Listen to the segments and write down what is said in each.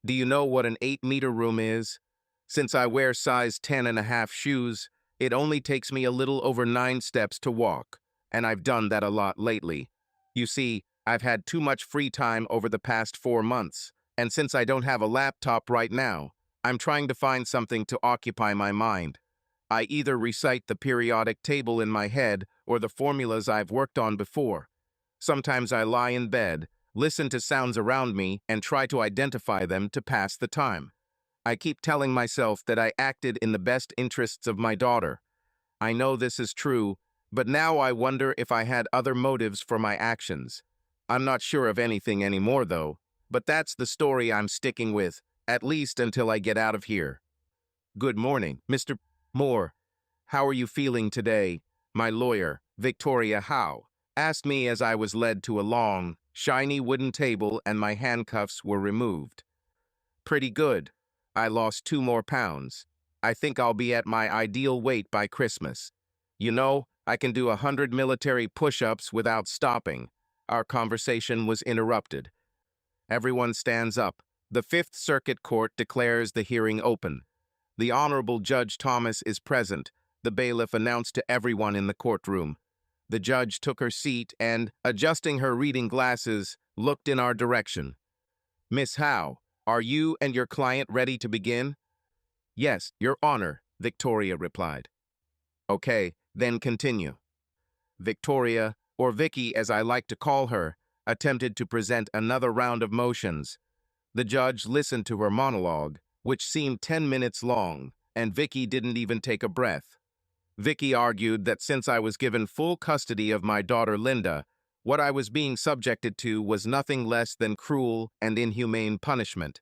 Do you know what an 8-meter room is? Since I wear size 10.5 shoes, it only takes me a little over 9 steps to walk, and I've done that a lot lately. You see, I've had too much free time over the past 4 months, and since I don't have a laptop right now, I'm trying to find something to occupy my mind. I either recite the periodic table in my head or the formulas I've worked on before. Sometimes I lie in bed, listen to sounds around me, and try to identify them to pass the time. I keep telling myself that I acted in the best interests of my daughter. I know this is true, but now I wonder if I had other motives for my actions. I'm not sure of anything anymore, though, but that's the story I'm sticking with, at least until I get out of here. Good morning, Mr. Moore. How are you feeling today? My lawyer, Victoria Howe, asked me as I was led to a long, shiny wooden table and my handcuffs were removed. Pretty good. I lost 2 more pounds. I think I'll be at my ideal weight by Christmas. You know, I can do 100 military push-ups without stopping. Our conversation was interrupted. Everyone stands up. The Fifth Circuit Court declares the hearing open. The Honorable Judge Thomas is present, the bailiff announced to everyone in the courtroom. The judge took her seat and, adjusting her reading glasses, looked in our direction. Miss Howe, are you and your client ready to begin? Yes, Your Honor, Victoria replied. Okay, then continue. Victoria, or Vicky as I like to call her, attempted to present another round of motions. The judge listened to her monologue, which seemed 10 minutes long, and Vicky didn't even take a breath. Vicky argued that since I was given full custody of my daughter Linda, what I was being subjected to was nothing less than cruel and inhumane punishment.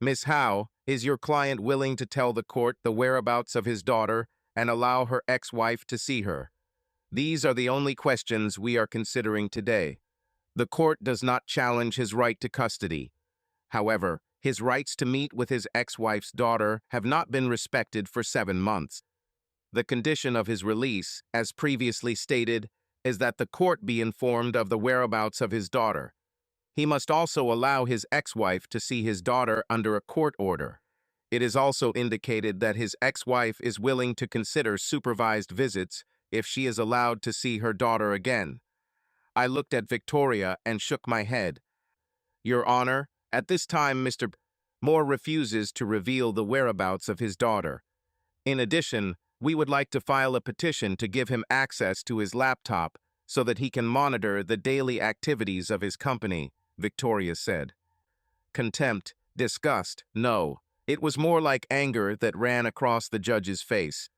Miss Howe, is your client willing to tell the court the whereabouts of his daughter and allow her ex-wife to see her? These are the only questions we are considering today. The court does not challenge his right to custody. However, his rights to meet with his ex-wife's daughter have not been respected for 7 months. The condition of his release, as previously stated, is that the court be informed of the whereabouts of his daughter. He must also allow his ex-wife to see his daughter under a court order. It is also indicated that his ex-wife is willing to consider supervised visits if she is allowed to see her daughter again. I looked at Victoria and shook my head. Your Honor, at this time Mr. Moore refuses to reveal the whereabouts of his daughter. In addition, we would like to file a petition to give him access to his laptop so that he can monitor the daily activities of his company, Victoria said. Contempt, disgust, no. It was more like anger that ran across the judge's face.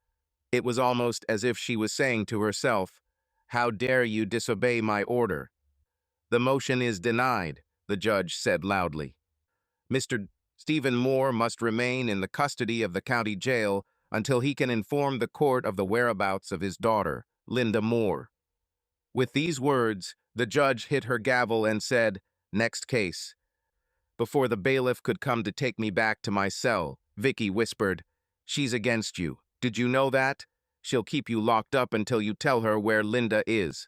It was almost as if she was saying to herself, "How dare you disobey my order?" The motion is denied, the judge said loudly. Mr. Stephen Moore must remain in the custody of the county jail until he can inform the court of the whereabouts of his daughter, Linda Moore. With these words, the judge hit her gavel and said, "Next case." Before the bailiff could come to take me back to my cell, Vicky whispered, "She's against you. Did you know that? She'll keep you locked up until you tell her where Linda is."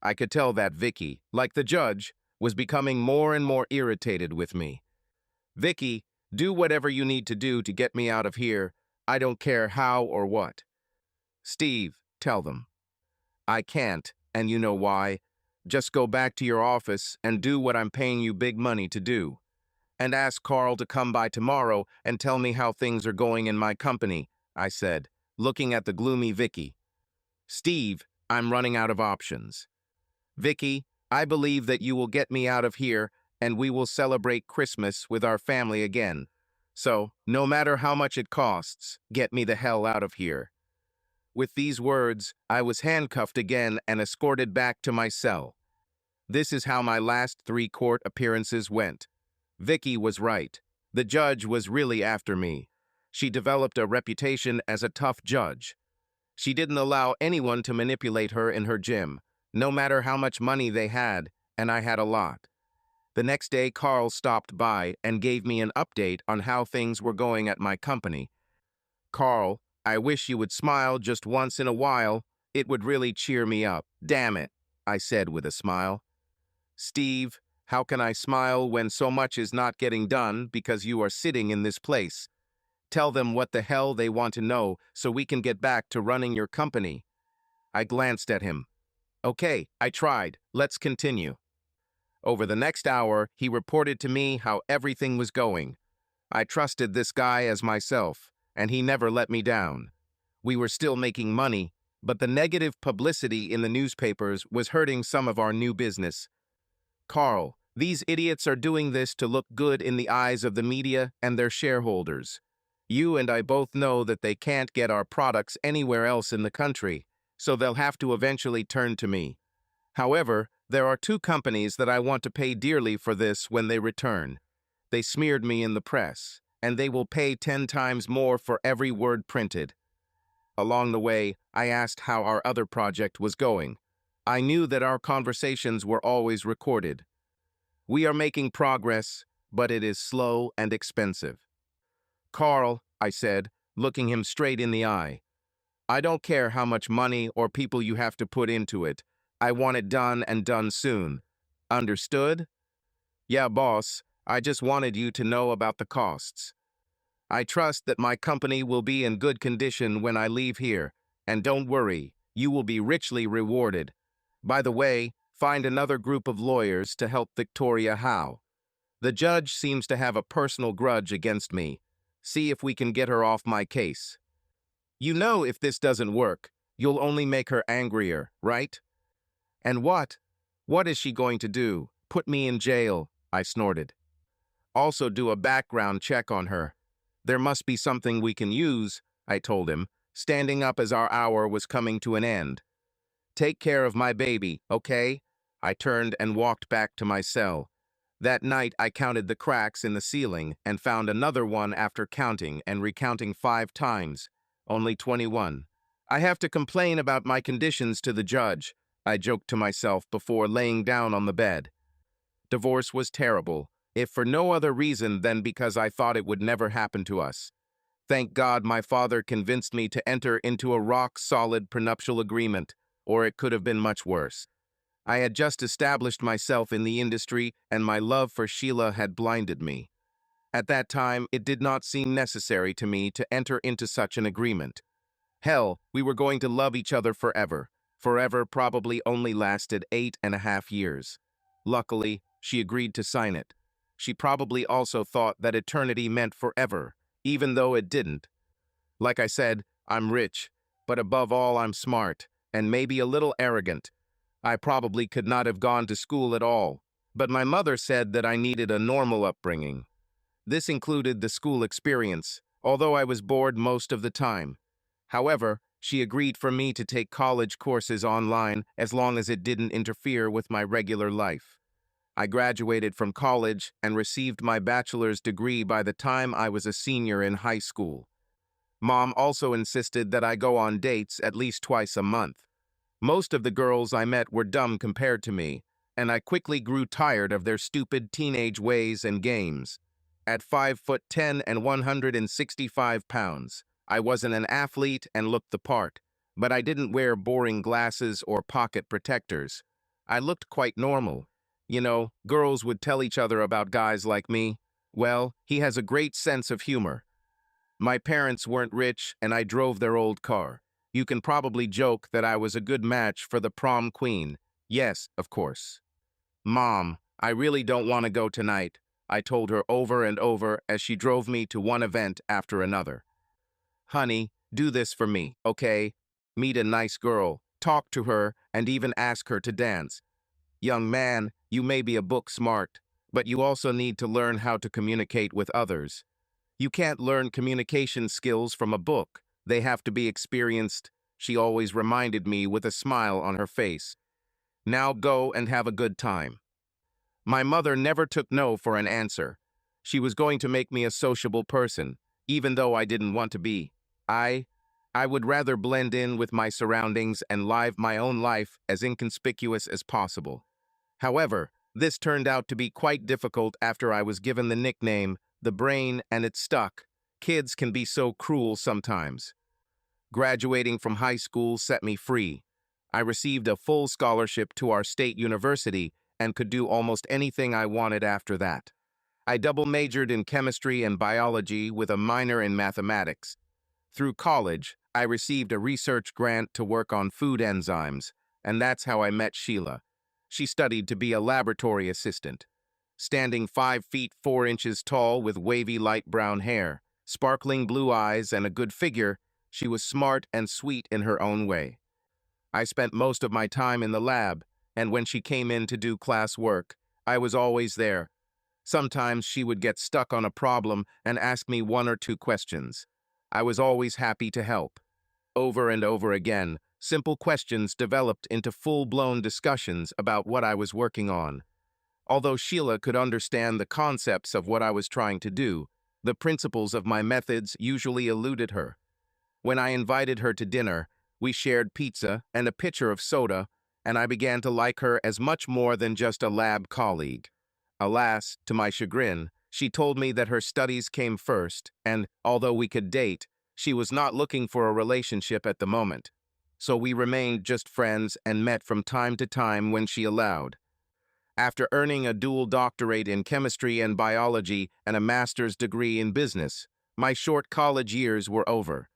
I could tell that Vicky, like the judge, was becoming more and more irritated with me. "Vicky, do whatever you need to do to get me out of here. I don't care how or what." "Steve, tell them." "I can't, and you know why. Just go back to your office and do what I'm paying you big money to do. And ask Carl to come by tomorrow and tell me how things are going in my company," I said, looking at the gloomy Vicky. "Steve, I'm running out of options." "Vicky, I believe that you will get me out of here and we will celebrate Christmas with our family again. So, no matter how much it costs, get me the hell out of here." With these words, I was handcuffed again and escorted back to my cell. This is how my last 3 court appearances went. Vicky was right. The judge was really after me. She developed a reputation as a tough judge. She didn't allow anyone to manipulate her in her gym, no matter how much money they had, and I had a lot. The next day, Carl stopped by and gave me an update on how things were going at my company. "Carl, I wish you would smile just once in a while. It would really cheer me up." "Damn it," I said with a smile. "Steve, How can I smile when so much is not getting done because you are sitting in this place? Tell them what the hell they want to know so we can get back to running your company. I glanced at him. Okay, I tried. Let's continue. Over the next hour, he reported to me how everything was going. I trusted this guy as myself, and he never let me down. We were still making money, but the negative publicity in the newspapers was hurting some of our new business. Carl, these idiots are doing this to look good in the eyes of the media and their shareholders. You and I both know that they can't get our products anywhere else in the country, so they'll have to eventually turn to me. However, there are two companies that I want to pay dearly for this when they return. They smeared me in the press, and they will pay 10 times more for every word printed. Along the way, I asked how our other project was going. I knew that our conversations were always recorded. We are making progress, but it is slow and expensive. Carl, I said, looking him straight in the eye, I don't care how much money or people you have to put into it. I want it done and done soon. Understood? Yeah, boss, I just wanted you to know about the costs. I trust that my company will be in good condition when I leave here, and don't worry, you will be richly rewarded. By the way, find another group of lawyers to help Victoria Howe. The judge seems to have a personal grudge against me. See if we can get her off my case. You know if this doesn't work, you'll only make her angrier, right? And what? What is she going to do? Put me in jail, I snorted. Also do a background check on her. There must be something we can use, I told him, standing up as our hour was coming to an end. Take care of my baby, okay? I turned and walked back to my cell. That night I counted the cracks in the ceiling and found another one after counting and recounting 5 times. Only 21. I have to complain about my conditions to the judge, I joked to myself before laying down on the bed. Divorce was terrible, if for no other reason than because I thought it would never happen to us. Thank God my father convinced me to enter into a rock-solid prenuptial agreement, or it could have been much worse. I had just established myself in the industry, and my love for Sheila had blinded me. At that time, it did not seem necessary to me to enter into such an agreement. Hell, we were going to love each other forever. Forever probably only lasted 8.5 years. Luckily, she agreed to sign it. She probably also thought that eternity meant forever, even though it didn't. Like I said, I'm rich, but above all I'm smart, and maybe a little arrogant. I probably could not have gone to school at all, but my mother said that I needed a normal upbringing. This included the school experience, although I was bored most of the time. However, she agreed for me to take college courses online as long as it didn't interfere with my regular life. I graduated from college and received my bachelor's degree by the time I was a senior in high school. Mom also insisted that I go on dates at least twice a month. Most of the girls I met were dumb compared to me, and I quickly grew tired of their stupid teenage ways and games. At 5'10" and 165 pounds, I wasn't an athlete and looked the part, but I didn't wear boring glasses or pocket protectors. I looked quite normal. You know, girls would tell each other about guys like me. Well, he has a great sense of humor. My parents weren't rich, and I drove their old car. You can probably joke that I was a good match for the prom queen. Yes, of course. Mom, I really don't want to go tonight, I told her over and over as she drove me to one event after another. Honey, do this for me, okay? Meet a nice girl, talk to her, and even ask her to dance. Young man, you may be a book smart, but you also need to learn how to communicate with others. You can't learn communication skills from a book. They have to be experienced, she always reminded me with a smile on her face. Now go and have a good time. My mother never took no for an answer. She was going to make me a sociable person, even though I didn't want to be. I would rather blend in with my surroundings and live my own life as inconspicuous as possible. However, this turned out to be quite difficult after I was given the nickname, the brain, and it stuck. Kids can be so cruel sometimes. Graduating from high school set me free. I received a full scholarship to our state university and could do almost anything I wanted after that. I double majored in chemistry and biology with a minor in mathematics. Through college, I received a research grant to work on food enzymes, and that's how I met Sheila. She studied to be a laboratory assistant. Standing 5 feet 4 inches tall with wavy light brown hair, sparkling blue eyes, and a good figure, she was smart and sweet in her own way. I spent most of my time in the lab, and when she came in to do class work, I was always there. Sometimes she would get stuck on a problem and ask me 1 or 2 questions. I was always happy to help. Over and over again, simple questions developed into full-blown discussions about what I was working on. Although Sheila could understand the concepts of what I was trying to do, the principles of my methods usually eluded her. When I invited her to dinner, we shared pizza and a pitcher of soda, and I began to like her as much more than just a lab colleague. Alas, to my chagrin, she told me that her studies came first, and, although we could date, she was not looking for a relationship at the moment. So we remained just friends and met from time to time when she allowed. After earning a dual doctorate in chemistry and biology and a master's degree in business, my short college years were over.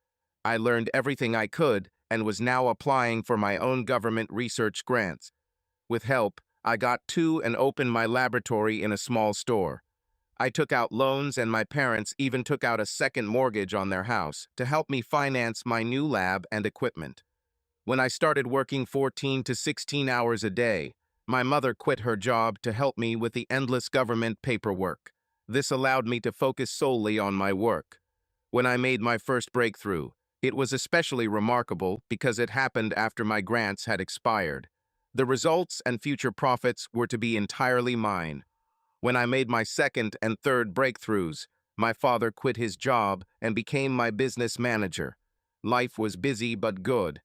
I learned everything I could and was now applying for my own government research grants. With help, I got two and opened my laboratory in a small store. I took out loans, and my parents even took out a second mortgage on their house to help me finance my new lab and equipment. When I started working 14 to 16 hours a day, my mother quit her job to help me with the endless government paperwork. This allowed me to focus solely on my work. When I made my first breakthrough, it was especially remarkable because it happened after my grants had expired. The results and future profits were to be entirely mine. When I made my second and third breakthroughs, my father quit his job and became my business manager. Life was busy but good.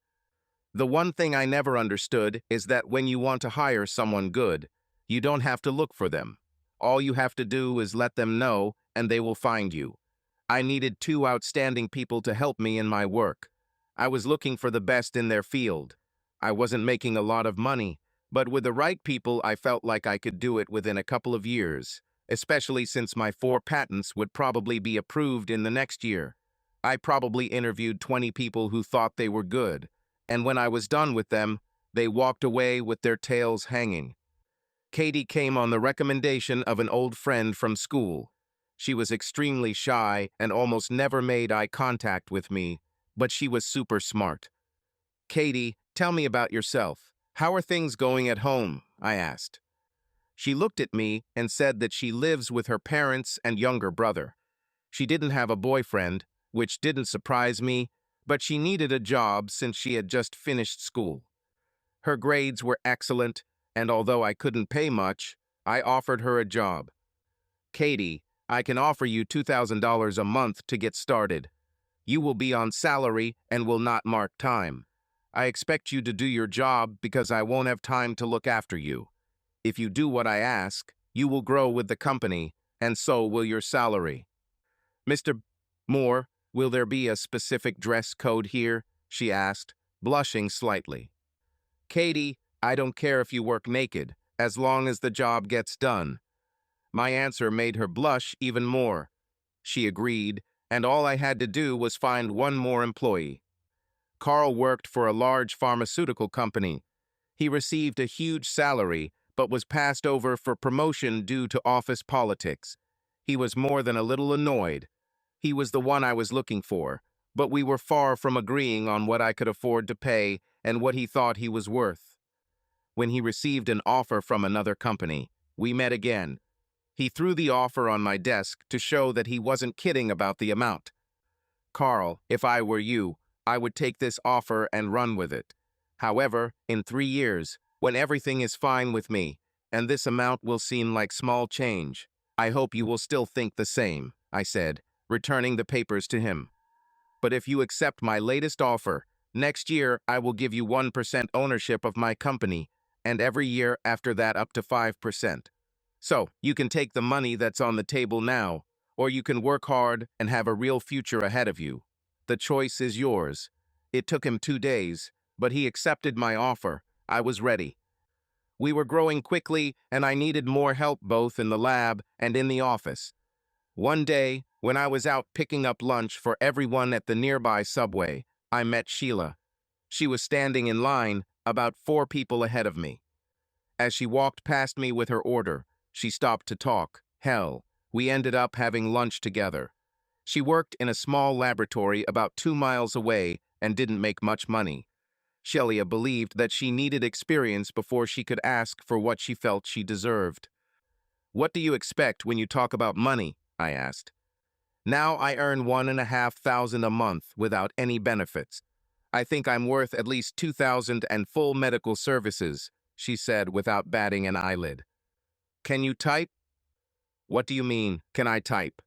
The one thing I never understood is that when you want to hire someone good, you don't have to look for them. All you have to do is let them know, and they will find you. I needed two outstanding people to help me in my work. I was looking for the best in their field. I wasn't making a lot of money, but with the right people, I felt like I could do it within a couple of years, especially since my 4 patents would probably be approved in the next year. I probably interviewed 20 people who thought they were good, and when I was done with them, they walked away with their tails hanging. Katie came on the recommendation of an old friend from school. She was extremely shy and almost never made eye contact with me, but she was super smart. "Katie, tell me about yourself. How are things going at home?" I asked. She looked at me and said that she lives with her parents and younger brother. She didn't have a boyfriend, which didn't surprise me, but she needed a job since she had just finished school. Her grades were excellent, and although I couldn't pay much, I offered her a job. "Katie, I can offer you $2,000 a month to get started. You will be on salary and will not mark time. I expect you to do your job because I won't have time to look after you. If you do what I ask, you will grow with the company, and so will your salary." "Mr. Moore, will there be a specific dress code here?" she asked, blushing slightly. "Katie, I don't care if you work naked, as long as the job gets done." My answer made her blush even more. She agreed, and all I had to do was find one more employee. Carl worked for a large pharmaceutical company. He received a huge salary, but was passed over for promotion due to office politics. He was more than a little annoyed. He was the one I was looking for, but we were far from agreeing on what I could afford to pay and what he thought he was worth. When he received an offer from another company, we met again. He threw the offer on my desk to show that he wasn't kidding about the amount. "Carl, if I were you, I would take this offer and run with it. However, in 3 years, when everything is fine with me, and this amount will seem like small change, I hope you will still think the same," I said, returning the papers to him. "But if you accept my latest offer, next year I will give you 1% ownership of my company, and every year after that up to 5%. So, you can take the money that's on the table now, or you can work hard and have a real future ahead of you. The choice is yours." It took him 2 days, but he accepted my offer. I was ready. We were growing quickly, and I needed more help both in the lab and in the office. One day, when I was out picking up lunch for everyone at the nearby Subway, I met Sheila. She was standing in line, about 4 people ahead of me. As she walked past me with her order, she stopped to talk. Hell, we ended up having lunch together. She worked in a small laboratory about 2 miles away and didn't make much money. Shelia believed that she needed experience before she could ask for what she felt she deserved. "What do you expect when you talk about money?" I asked. "Now I earn 1,500 a month without any benefits. I think I'm worth at least 2,000 and full medical services," she said without batting an eyelid. "Can you type?" "What do you mean, can I type?"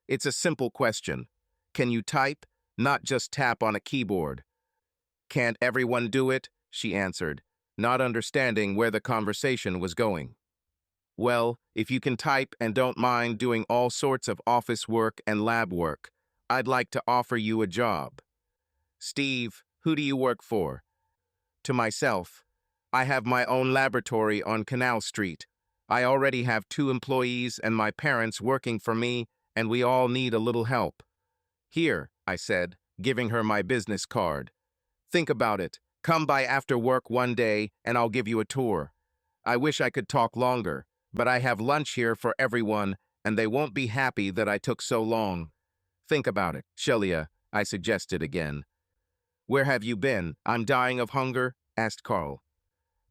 "It's a simple question. Can you type, not just tap on a keyboard?" "Can't everyone do it?" she answered, not understanding where the conversation was going. "Well, if you can type and don't mind doing all sorts of office work and lab work, I'd like to offer you a job." "Steve, who do you work for?" "To myself. I have my own laboratory on Canal Street. I already have 2 employees and my parents working for me, and we all need a little help." "Here," I said, giving her my business card. "Think about it. Come by after work one day, and I'll give you a tour. I wish I could talk longer, but I have lunch here for everyone, and they won't be happy that I took so long." "Think about it, Shelia," I suggested again. "Where have you been? I'm dying of hunger," asked Carl.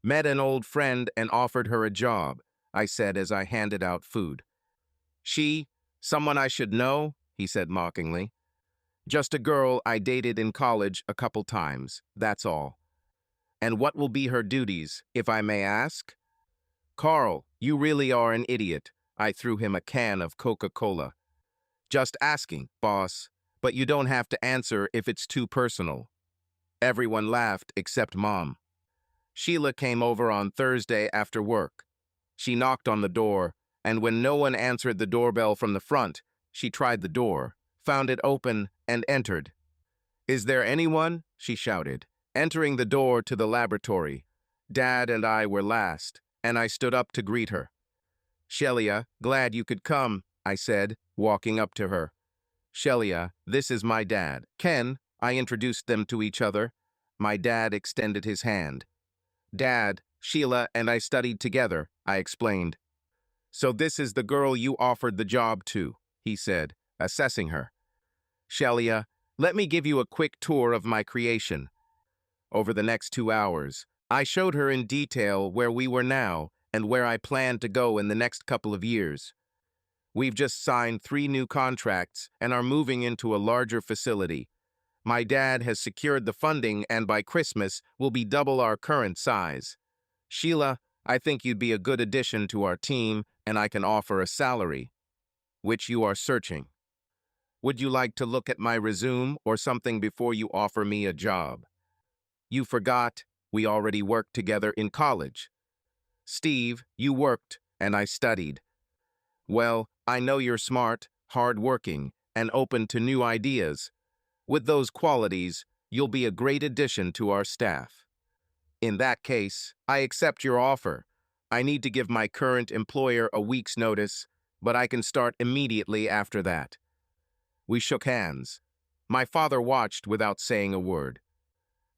"Met an old friend and offered her a job," I said as I handed out food. "She? Someone I should know?" he said mockingly. "Just a girl I dated in college a couple times, that's all." "And what will be her duties, if I may ask?" "Carl, you really are an idiot." I threw him a can of Coca-Cola. "Just asking, boss, but you don't have to answer if it's too personal." Everyone laughed except Mom. Sheila came over on Thursday after work. She knocked on the door, and when no one answered the doorbell from the front, she tried the door, found it open, and entered. "Is there anyone?" she shouted, entering the door to the laboratory. Dad and I were last, and I stood up to greet her. "Shelia, glad you could come," I said, walking up to her. "Shelia, this is my dad. Ken," I introduced them to each other. My dad extended his hand. "Dad, Sheila and I studied together," I explained. "So this is the girl you offered the job to," he said, assessing her. "Shelia, let me give you a quick tour of my creation." Over the next 2 hours, I showed her in detail where we were now and where I planned to go in the next couple of years. We've just signed 3 new contracts and are moving into a larger facility. My dad has secured the funding and by Christmas will be double our current size. "Sheila, I think you'd be a good addition to our team and I can offer a salary, which you are searching. Would you like to look at my resume or something before you offer me a job? You forgot, we already worked together in college. Steve, you worked and I studied. Well, I know you're smart, hard-working, and open to new ideas. With those qualities, you'll be a great addition to our staff. In that case, I accept your offer. I need to give my current employer a week's notice, but I can start immediately after that." We shook hands. My father watched without saying a word.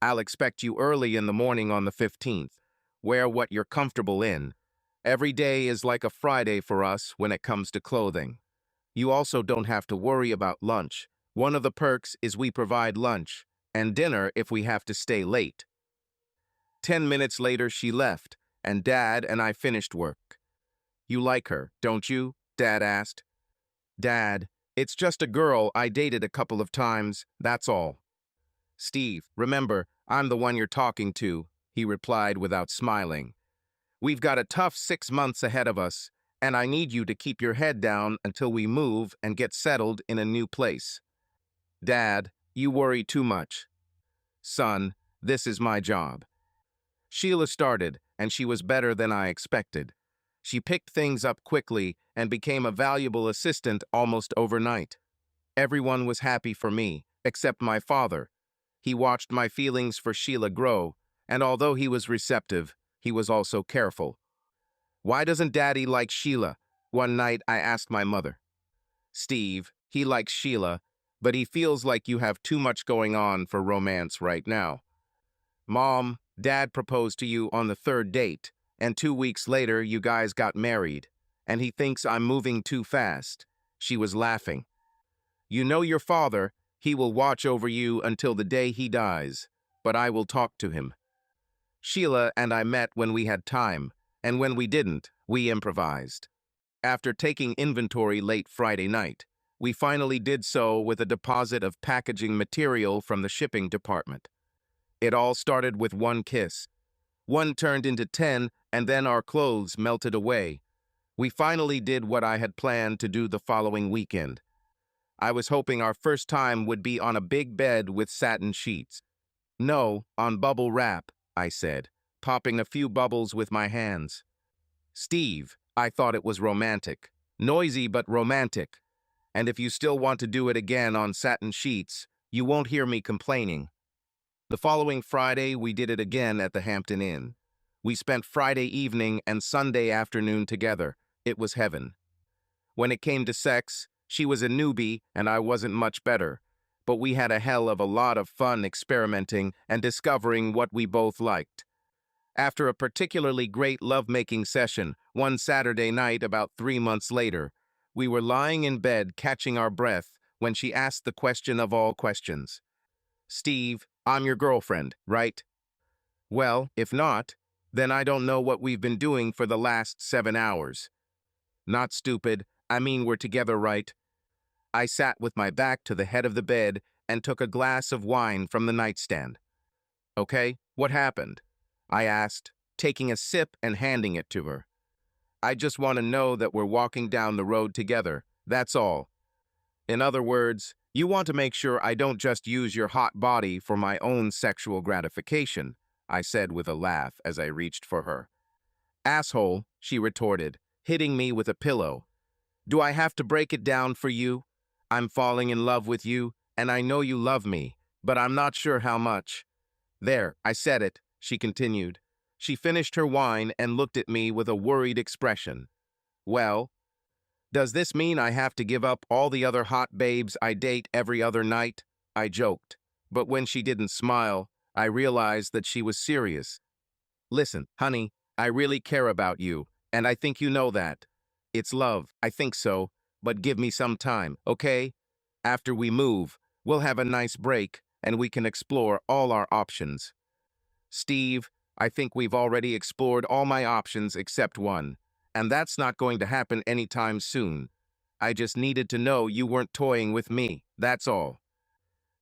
"I'll expect you early in the morning on the 15th. Wear what you're comfortable in. Every day is like a Friday for us when it comes to clothing. You also don't have to worry about lunch. One of the perks is we provide lunch and dinner if we have to stay late." 10 minutes later, she left, and Dad and I finished work. "You like her, don't you?" Dad asked. "Dad, it's just a girl I dated a couple of times, that's all." "Steve, remember, I'm the one you're talking to," he replied without smiling. "We've got a tough 6 months ahead of us, and I need you to keep your head down until we move and get settled in a new place." "Dad, you worry too much." "Son, this is my job." Sheila started, and she was better than I expected. She picked things up quickly and became a valuable assistant almost overnight. Everyone was happy for me, except my father. He watched my feelings for Sheila grow, and although he was receptive, he was also careful. Why doesn't Daddy like Sheila? One night I asked my mother. Steve, he likes Sheila, but he feels like you have too much going on for romance right now. Mom, Dad proposed to you on the third date, and 2 weeks later you guys got married, and he thinks I'm moving too fast. She was laughing. You know your father, he will watch over you until the day he dies, but I will talk to him. Sheila and I met when we had time, and when we didn't, we improvised. After taking inventory late Friday night, we finally did so with a deposit of packaging material from the shipping department. It all started with one kiss. One turned into 10, and then our clothes melted away. We finally did what I had planned to do the following weekend. I was hoping our first time would be on a big bed with satin sheets. No, on bubble wrap, I said, popping a few bubbles with my hands. Steve, I thought it was romantic. Noisy but romantic. And if you still want to do it again on satin sheets, you won't hear me complaining. The following Friday, we did it again at the Hampton Inn. We spent Friday evening and Sunday afternoon together. It was heaven. When it came to sex, she was a newbie and I wasn't much better, but we had a hell of a lot of fun experimenting and discovering what we both liked. After a particularly great lovemaking session, one Saturday night about 3 months later, we were lying in bed catching our breath when she asked the question of all questions. Steve, I'm your girlfriend, right? Well, if not, then I don't know what we've been doing for the last 7 hours. Not stupid, I mean we're together, right? I sat with my back to the head of the bed and took a glass of wine from the nightstand. Okay, what happened? I asked, taking a sip and handing it to her. I just want to know that we're walking down the road together, that's all. In other words, you want to make sure I don't just use your hot body for my own sexual gratification, I said with a laugh as I reached for her. Asshole, she retorted, hitting me with a pillow. Do I have to break it down for you? I'm falling in love with you, and I know you love me, but I'm not sure how much. There, I said it, she continued. She finished her wine and looked at me with a worried expression. Well, does this mean I have to give up all the other hot babes I date every other night? I joked, but when she didn't smile, I realized that she was serious. Listen, honey, I really care about you, and I think you know that. It's love, I think so, but give me some time, okay? After we move, we'll have a nice break, and we can explore all our options. Steve, I think we've already explored all my options except one, and that's not going to happen anytime soon. I just needed to know you weren't toying with me, that's all.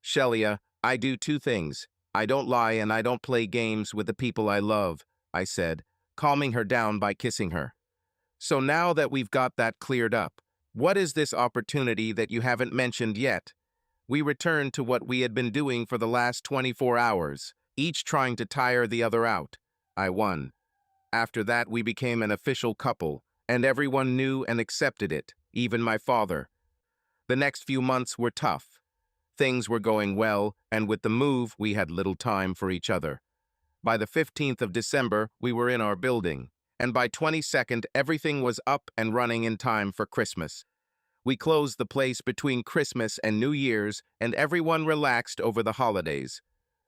Shelia, I do two things. I don't lie and I don't play games with the people I love, I said, calming her down by kissing her. So now that we've got that cleared up, what is this opportunity that you haven't mentioned yet? We returned to what we had been doing for the last 24 hours, each trying to tire the other out. I won. After that, we became an official couple, and everyone knew and accepted it, even my father. The next few months were tough. Things were going well, and with the move, we had little time for each other. By the 15th of December, we were in our building, and by 22nd, everything was up and running in time for Christmas. We closed the place between Christmas and New Year's, and everyone relaxed over the holidays.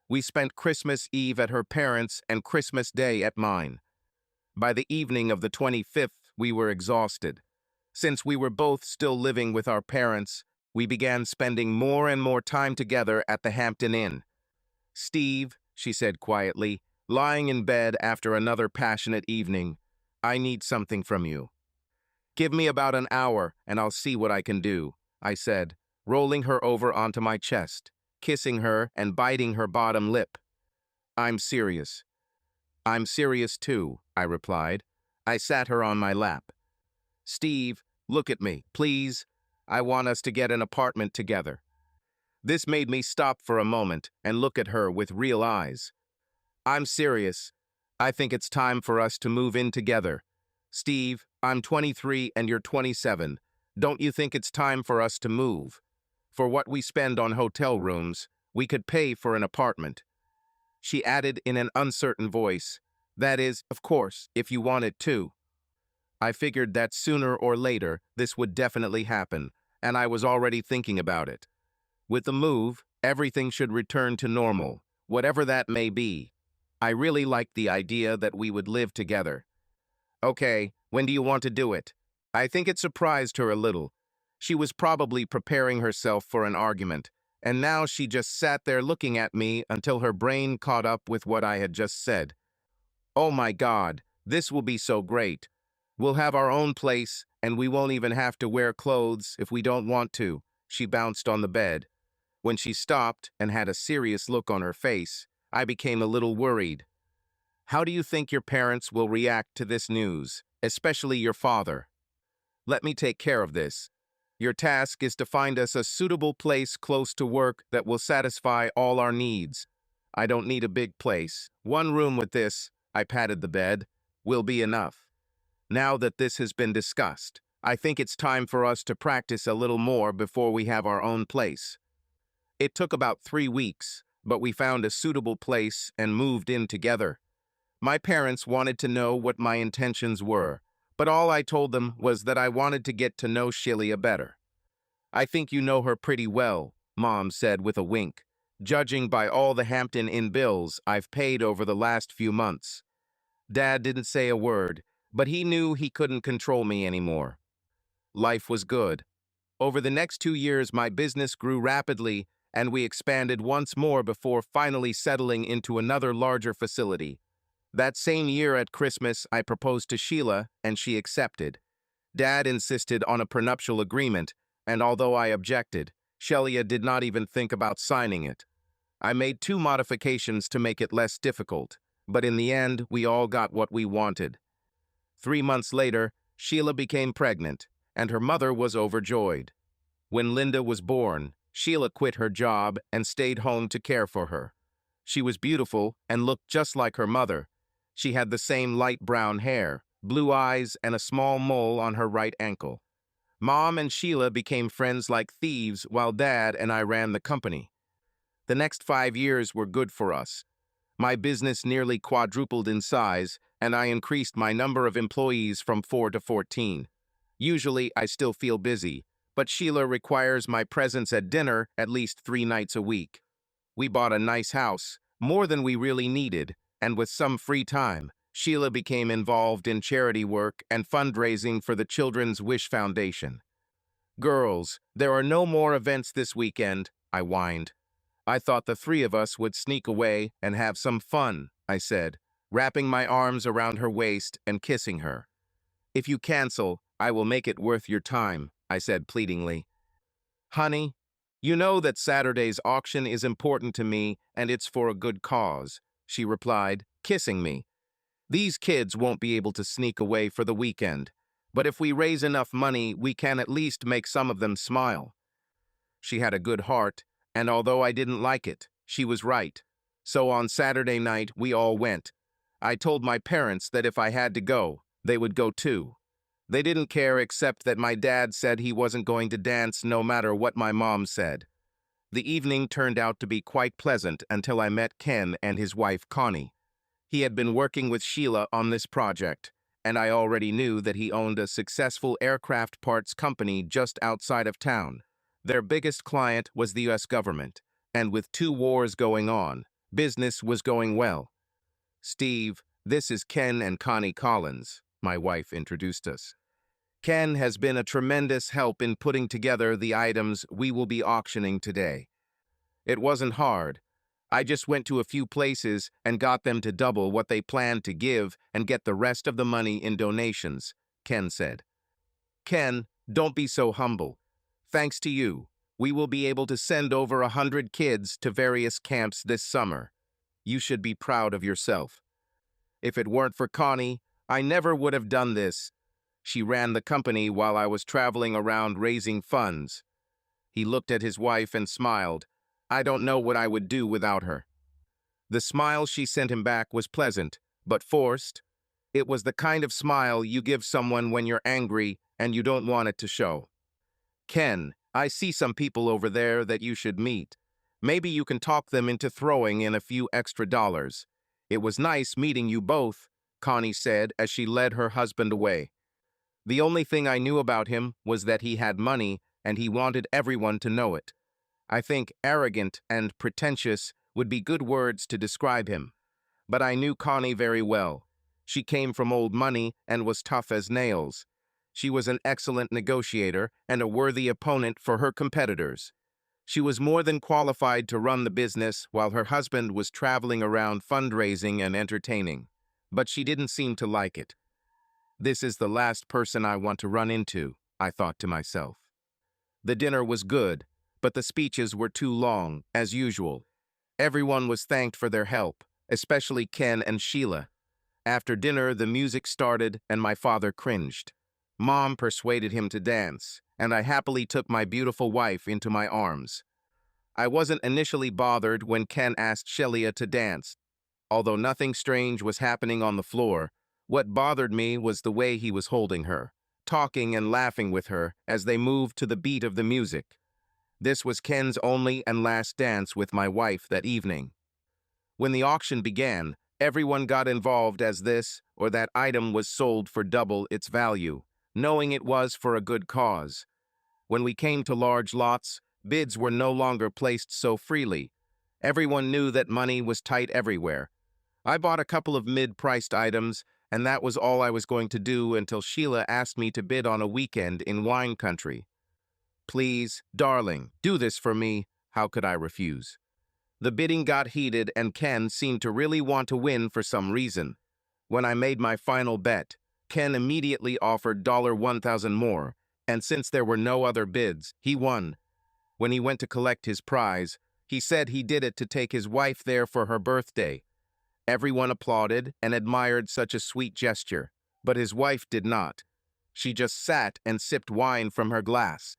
We spent Christmas Eve at her parents' and Christmas Day at mine. By the evening of the 25th, we were exhausted. Since we were both still living with our parents, we began spending more and more time together at the Hampton Inn. Steve, she said quietly, lying in bed after another passionate evening, I need something from you. Give me about an hour and I'll see what I can do, I said, rolling her over onto my chest, kissing her and biting her bottom lip. I'm serious. I'm serious too, I replied. I sat her on my lap. Steve, look at me, please. I want us to get an apartment together. This made me stop for a moment and look at her with real eyes. I'm serious. I think it's time for us to move in together. Steve, I'm 23 and you're 27. Don't you think it's time for us to move? For what we spend on hotel rooms, we could pay for an apartment. She added in an uncertain voice, That is, of course, if you want it to. I figured that sooner or later, this would definitely happen, and I was already thinking about it. With the move, everything should return to normal, whatever that may be. I really liked the idea that we would live together. Okay, when do you want to do it? I think it surprised her a little. She was probably preparing herself for an argument, and now she just sat there looking at me until her brain caught up with what I had just said. Oh my God, this will be so great. We'll have our own place, and we won't even have to wear clothes if we don't want to. She bounced on the bed. When she stopped and had a serious look on her face, I became a little worried. How do you think your parents will react to this news, especially your father? Let me take care of this. Your task is to find us a suitable place close to work that will satisfy all our needs. I don't need a big place. One room with this, I patted the bed, will be enough. Now that this has been discussed, I think it's time for us to practice a little more before we have our own place. It took about 3 weeks, but we found a suitable place and moved in together. My parents wanted to know what my intentions were, but all I told them was that I wanted to get to know Sheila better. I think you know her pretty well, Mom said with a wink, judging by all the Hampton Inn bills I've paid over the last few months. Dad didn't say a word, but he knew he couldn't control me anymore. Life was good. Over the next 2 years, my business grew rapidly, and we expanded once more before finally settling into another larger facility. That same year at Christmas, I proposed to Sheila, and she accepted. Dad insisted on a prenuptial agreement, and although I objected, Sheila did not even think about signing it. I made 2 modifications to make it less difficult, but in the end, we all got what we wanted. 3 months later, Sheila became pregnant, and her mother was overjoyed. When Linda was born, Sheila quit her job and stayed home to care for her. She was beautiful and looked just like her mother. She had the same light brown hair, blue eyes, and a small mole on her right ankle. Mom and Sheila became friends like thieves while Dad and I ran the company. The next 5 years were good for us. My business nearly quadrupled in size, and I increased my number of employees from 4 to 14. Usually, I still feel busy, but Sheila requires my presence at dinner at least 3 nights a week. We bought a nice house, more than we really needed, and with some free time, Sheila became involved in charity work and fundraising for the Children's Wish Foundation. Girls, there are no more events this weekend, I whined. I thought the 3 of us would sneak away and have some fun, I said, wrapping my arms around her waist and kissing her. If you cancel, I will make it worth your time, I said pleadingly. Honey, you know that Saturday's auction is important to me and it's for a good cause, she replied, kissing me. These kids won't be able to sneak away for the weekend, but if we raise enough money, we can at least make some of them smile. She had a good heart, and although I didn't like it, she was right. So on Saturday night, we all went. I told my parents that if I had to go, they would go too. They didn't care except that my dad said he wasn't going to dance no matter what my mom said. The evening turned out to be quite pleasant until I met Ken and his wife Connie. He had been working with Sheila on this project, and I already knew that he owned a successful aircraft parts company just outside of town. Their biggest client was the U.S. government, and with 2 wars going on, business was going well. Steve, this is Ken and Connie Collins, my wife introduced us. Ken has been a tremendous help in putting together the items we will be auctioning today. It wasn't hard. I just went to a few places and got them to double what they planned to give and get the rest of the money in donations, Ken said. Ken, don't be so humble. Thanks to you, we will be able to send over 100 kids to various camps this summer. You should be proud of yourself. If it weren't for Connie, I never would have done this. She ran the company while I was traveling around raising funds. He looked at his wife and smiled. I don't know what I would do without her. The smile she sent him back was pleasant, but forced. It was the kind of smile you give someone when you're angry and you don't want it to show. Ken, I see some people over there that you should meet. Maybe you can talk them into throwing in a few extra dollars. "It was nice meeting you both," Connie said as she led her husband away. The only thing I knew about him was that he had money and he wanted everyone to know it. I think arrogant and pretentious would be good words to describe him. But I knew Connie very well. She came from old money and was tough as nails. She was an excellent negotiator and a worthy opponent for her competitors. She was more than qualified to run the business while her husband was traveling around fundraising and entertaining. But she didn't seem to like it. This is the last person I want to run into, I thought to myself. The dinner was good, but the speeches were too long, as usual. Everyone was thanked for their help, especially Ken and Sheila. After dinner, the music started and my father cringed. Mom persuaded him to dance, and I happily took my beautiful wife into my arms. I wasn't initially bothered when Ken asked Sheila to dance. Although nothing strange was happening on the floor, what bothered me was the way he was holding her, talking and laughing with her as they moved to the beat of the music. This was Ken's only and last dance with my wife that evening. When the auction began, everyone got involved as this or that item was sold for double its value, knowing it was for a good cause. When we came to large lots, bids were no longer placed so freely. Everyone knew that money was tight everywhere. I bought a couple of mid-priced items, and that was all I was going to do until Sheila asked me to bid on a weekend in wine country. "Please, darling, do this for me." How could I refuse? The bidding got heated and Ken seemed to really want to win for some reason. When I made my final bet, Ken immediately offered $1,000 more, and since there were no other bids, he won. When he went to collect his prize, he said he did it to take his wife there for her birthday. Everyone applauded and admired such a sweet gesture, but his wife did not. She just sat and sipped wine from her glass.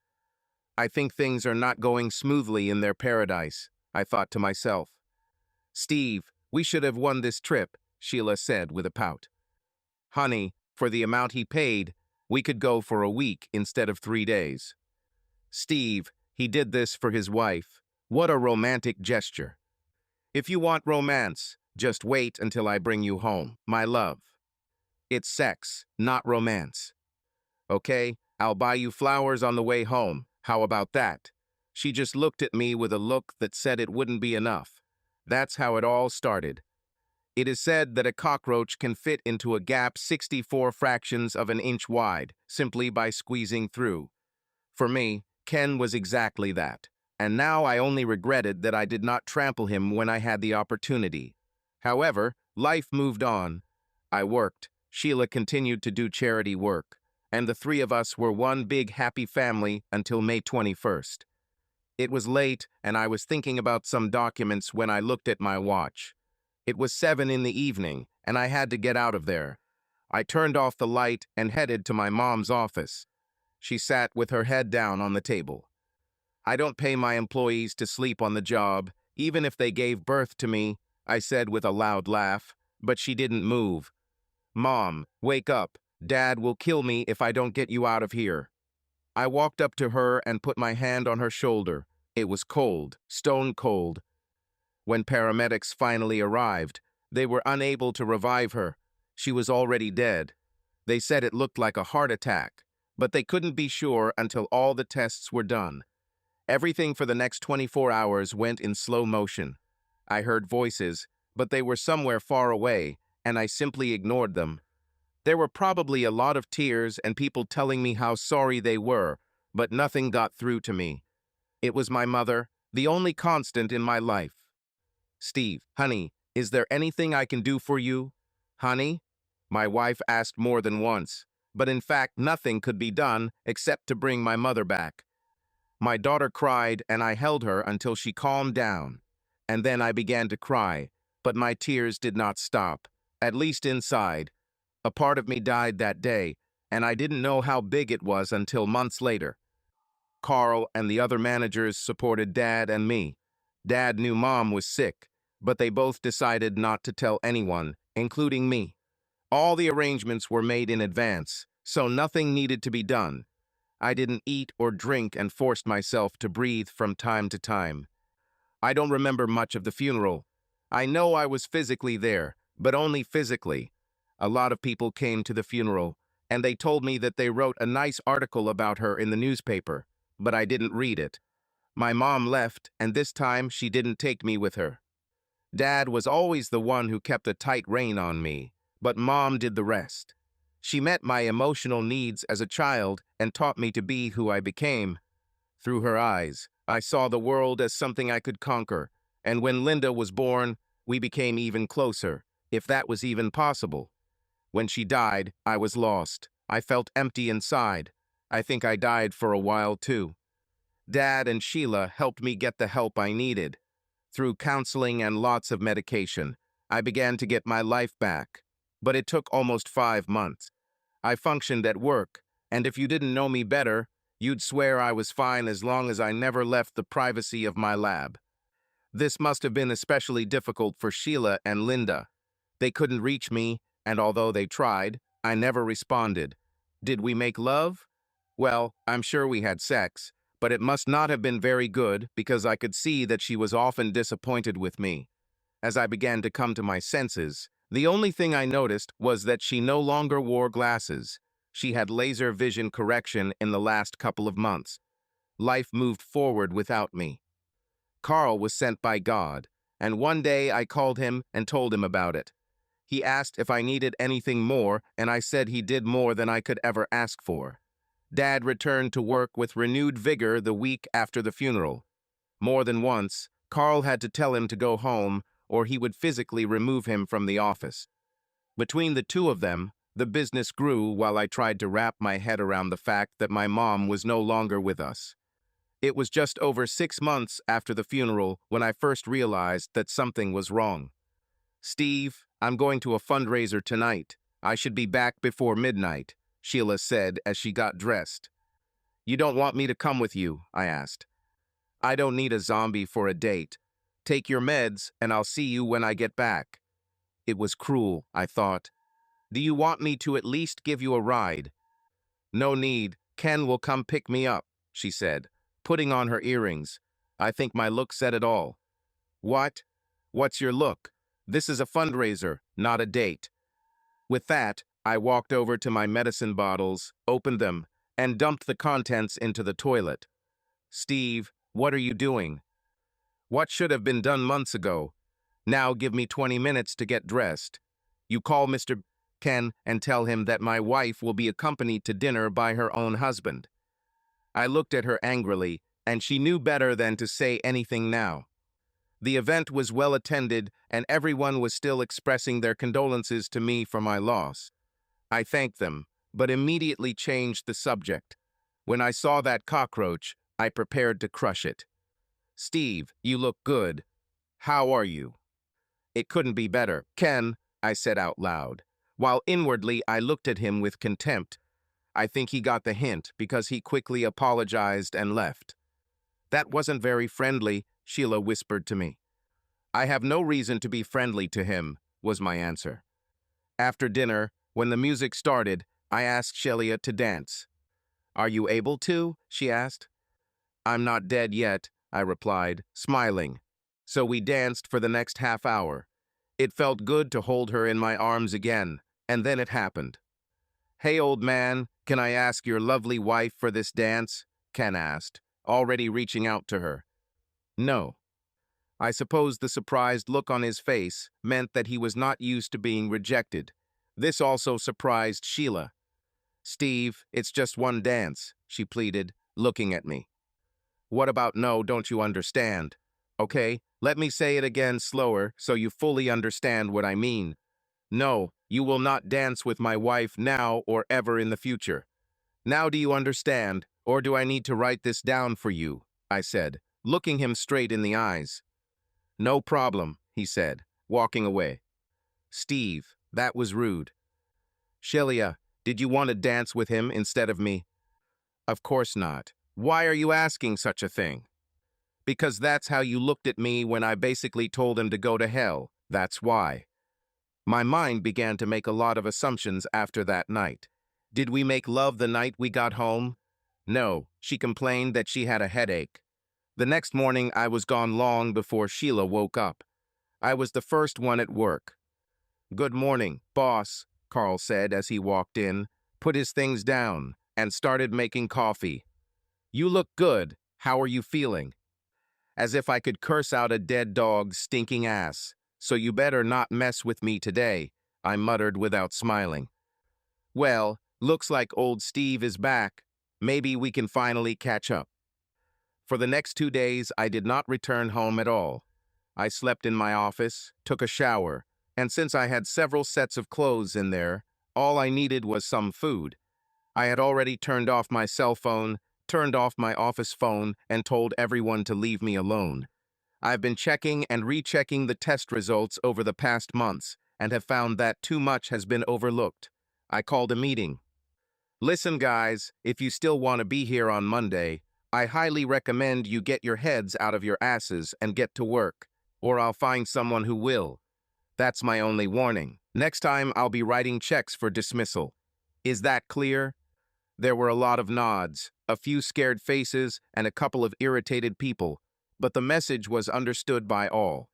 I think things are not going smoothly in their paradise, I thought to myself. "Steve, we should have won this trip," Sheila said with a pout. "Honey, for the amount he paid, we could go for a week instead of 3 days." Steve, he did this for his wife. What a romantic gesture. If you want romance, just wait until I bring you home, my love. It's sex, not romance. Okay, I'll buy you flowers on the way home. How about that? She just looked at me with a look that said it wouldn't be enough. That's how it all started. It is said that a cockroach can fit into a gap 64 fractions of an inch wide, simply by squeezing through. For me, Ken was exactly that, and now I only regretted that I did not trample him when I had the opportunity. However, life moved on. I worked, Sheila continued to do charity work, and the three of us were one big happy family until May 21st. It was late, and I was thinking about some documents when I looked at my watch. It was 7 in the evening, and I had to get out of there. I turned off the light and headed to my mom's office. She sat with her head down on the table. "I don't pay my employees to sleep on the job, even if they gave birth to me," I said with a loud laugh, but she didn't move. "Mom, wake up. Dad will kill me if I don't get you out of here." I walked up to her and put my hand on her shoulder. It was cold, stone cold. When paramedics finally arrived, they were unable to revive her. She was already dead. They said it looked like a heart attack, but they couldn't be sure until all the tests were done. Everything for the next 24 hours went in slow motion. I heard voices, but they were somewhere far away, and I simply ignored them. There were probably a lot of tears and people telling me how sorry they were, but nothing got through to me. It was my mother, the only constant in my life. "Steve, honey, is there anything I can do for you?" "Honey?" My wife asked more than once, but in fact nothing could be done except to bring my mother back. My daughter cried and I held her until she calmed down. And then I began to cry, but my tears did not stop, at least inside. A part of me died that day, and I didn't know how big it was until months later. Carl and the other managers supported Dad and me. Dad knew Mom was sick, but they both decided not to tell anyone, including me. All the arrangements were made in advance, so nothing needed to be done. I didn't eat or drink and forced myself to breathe from time to time. I don't remember much of the funeral. I know I was physically there, but only physically. A lot of people came to the funeral, and they told me that they wrote a nice article about her in the newspaper, but I didn't read it. My mom left, and this time she didn't take me with her. Dad was always the one who kept a tight rein on me, but Mom did the rest. She met my emotional needs as a child and taught me to be who I became. Through her eyes, I saw the world as something I could conquer, and when Linda was born, we became even closer, if that was even possible. When she died, I was lost. I felt empty inside. I think I died for a while too. Dad and Sheila helped me get the help I needed. Through counseling and lots of medication, I began to get my life back. But it took almost 5 months. I functioned at work, and if you didn't know me better, you'd swear I was fine as long as I never left the privacy of my lab. This must have been especially difficult for Sheila and Linda. They couldn't reach me, and although they tried, I never responded. Did we make love? Well, I'm sure we had sex, but it must not have been very good because I could see that she was often disappointed with me. As I began to come to my senses, the only thing I noticed was that she no longer wore glasses. She had laser vision correction in the last couple of months. Life moved forward without me. Carl was sent by God, and one day I called him and told him about it. He asked if I needed anything more, and I said he did more than I could ever ask for. Dad returned to work with renewed vigor the week after the funeral. More than once, Carl had to tell him to go home, or he would physically remove him from the office. Between the two of them, the business grew while I tried to wrap my head around the fact that my mom was no longer with us. It was just over 6 months after the funeral when I first realized that something was wrong. "Steve, I'm going to a fundraiser tonight. I should be back before midnight," Sheila said as she got dressed. "You don't want me to come with you?" I asked. "I don't need a zombie for a date. Take your meds, and I'll see you when I get back." It was cruel, I thought. "Do you want me to at least give you a ride?" "No need. Ken will come pick me up," she said, putting on her earrings. I think my look said it all. "What? What's your look? This is a fundraiser, not a date." With that, I walked over to my medicine bottles, opened them, and dumped the contents into the toilet. "Steve, what are you doing?" "What should have been done months ago. Now give me 20 minutes to get dressed. You call Mr. Ken and tell him that my wife will be accompanied to dinner by her own husband." I looked at her angrily, and she knew better than to say anything now. The event was well attended, and everyone was still expressing their condolences to me for my loss. I thanked them, but immediately changed the subject. When I saw that cockroach, I prepared to crush it. "Steve, you look good. How are you?" "It couldn't be better, Ken," I said out loud, while inwardly I looked at him with contempt. I think he got the hint because he quickly apologized and left. "That wasn't very friendly," Sheila whispered to me. "I have no reason to be friendly to him," was my answer. After dinner, when the music started, I asked Sheila to dance. "Are you able to?" she asked. "I'm not dead yet," I replied, smiling. So we danced for the next half hour. It felt good to hold her in my arms again, and then it happened. "Hey, old man, can I ask your lovely wife for this dance?" Ken asked, already reaching out to her. "No." I suppose the surprised look on his face meant that he was not used to being rejected. This also surprised Sheila. "Steve, it's just one dance," she pleaded, looking at me. "What about no, don't you understand? Okay, let me say it again slower so you fully understand what I mean. No, you will not dance with my wife now or ever in the future. Now do you understand, or do I need to write this down for you?" I said, looking him straight in the eyes. "No problem," he said, walking away. "Steve, that was rude." "Shelia, did you want to dance with him instead of me?" "Of course not. Why are you asking such a thing?" "Because that's how you looked at me when I basically told him to go to hell. That's why." My mind began to make a lot of assumptions after that night. Did we make love the night we got home? No, she complained that she had a headache. The next morning I was gone long before Sheila woke up. I was the first one at work. Good morning, boss, Carl said as he walked in, put his things down, and started making coffee. You look good. How are you feeling? As if I could curse out a dead dog's stinking ass. So you better not mess with me today, I muttered without smiling. Well, looks like old Steve is back. Maybe we can finally catch up. For the next 2 days, I did not return home at all. I slept in my office, took a shower, and since I had several sets of clothes in there, all I needed was some food. I had already turned off my cell phone, turned off my office phone, and told everyone to leave me alone. I've been checking and rechecking the test results over the past months and have found that too much has been overlooked. I called a meeting. Listen, guys, if you still want to be here on Monday, I highly recommend you get your heads out of your asses and get to work, or I'll find someone who will. That's my only warning. Next time, I'll be writing checks for dismissal. Is that clear? There were a lot of nods, a few scared faces, and a couple of irritated people, but the message was understood by all.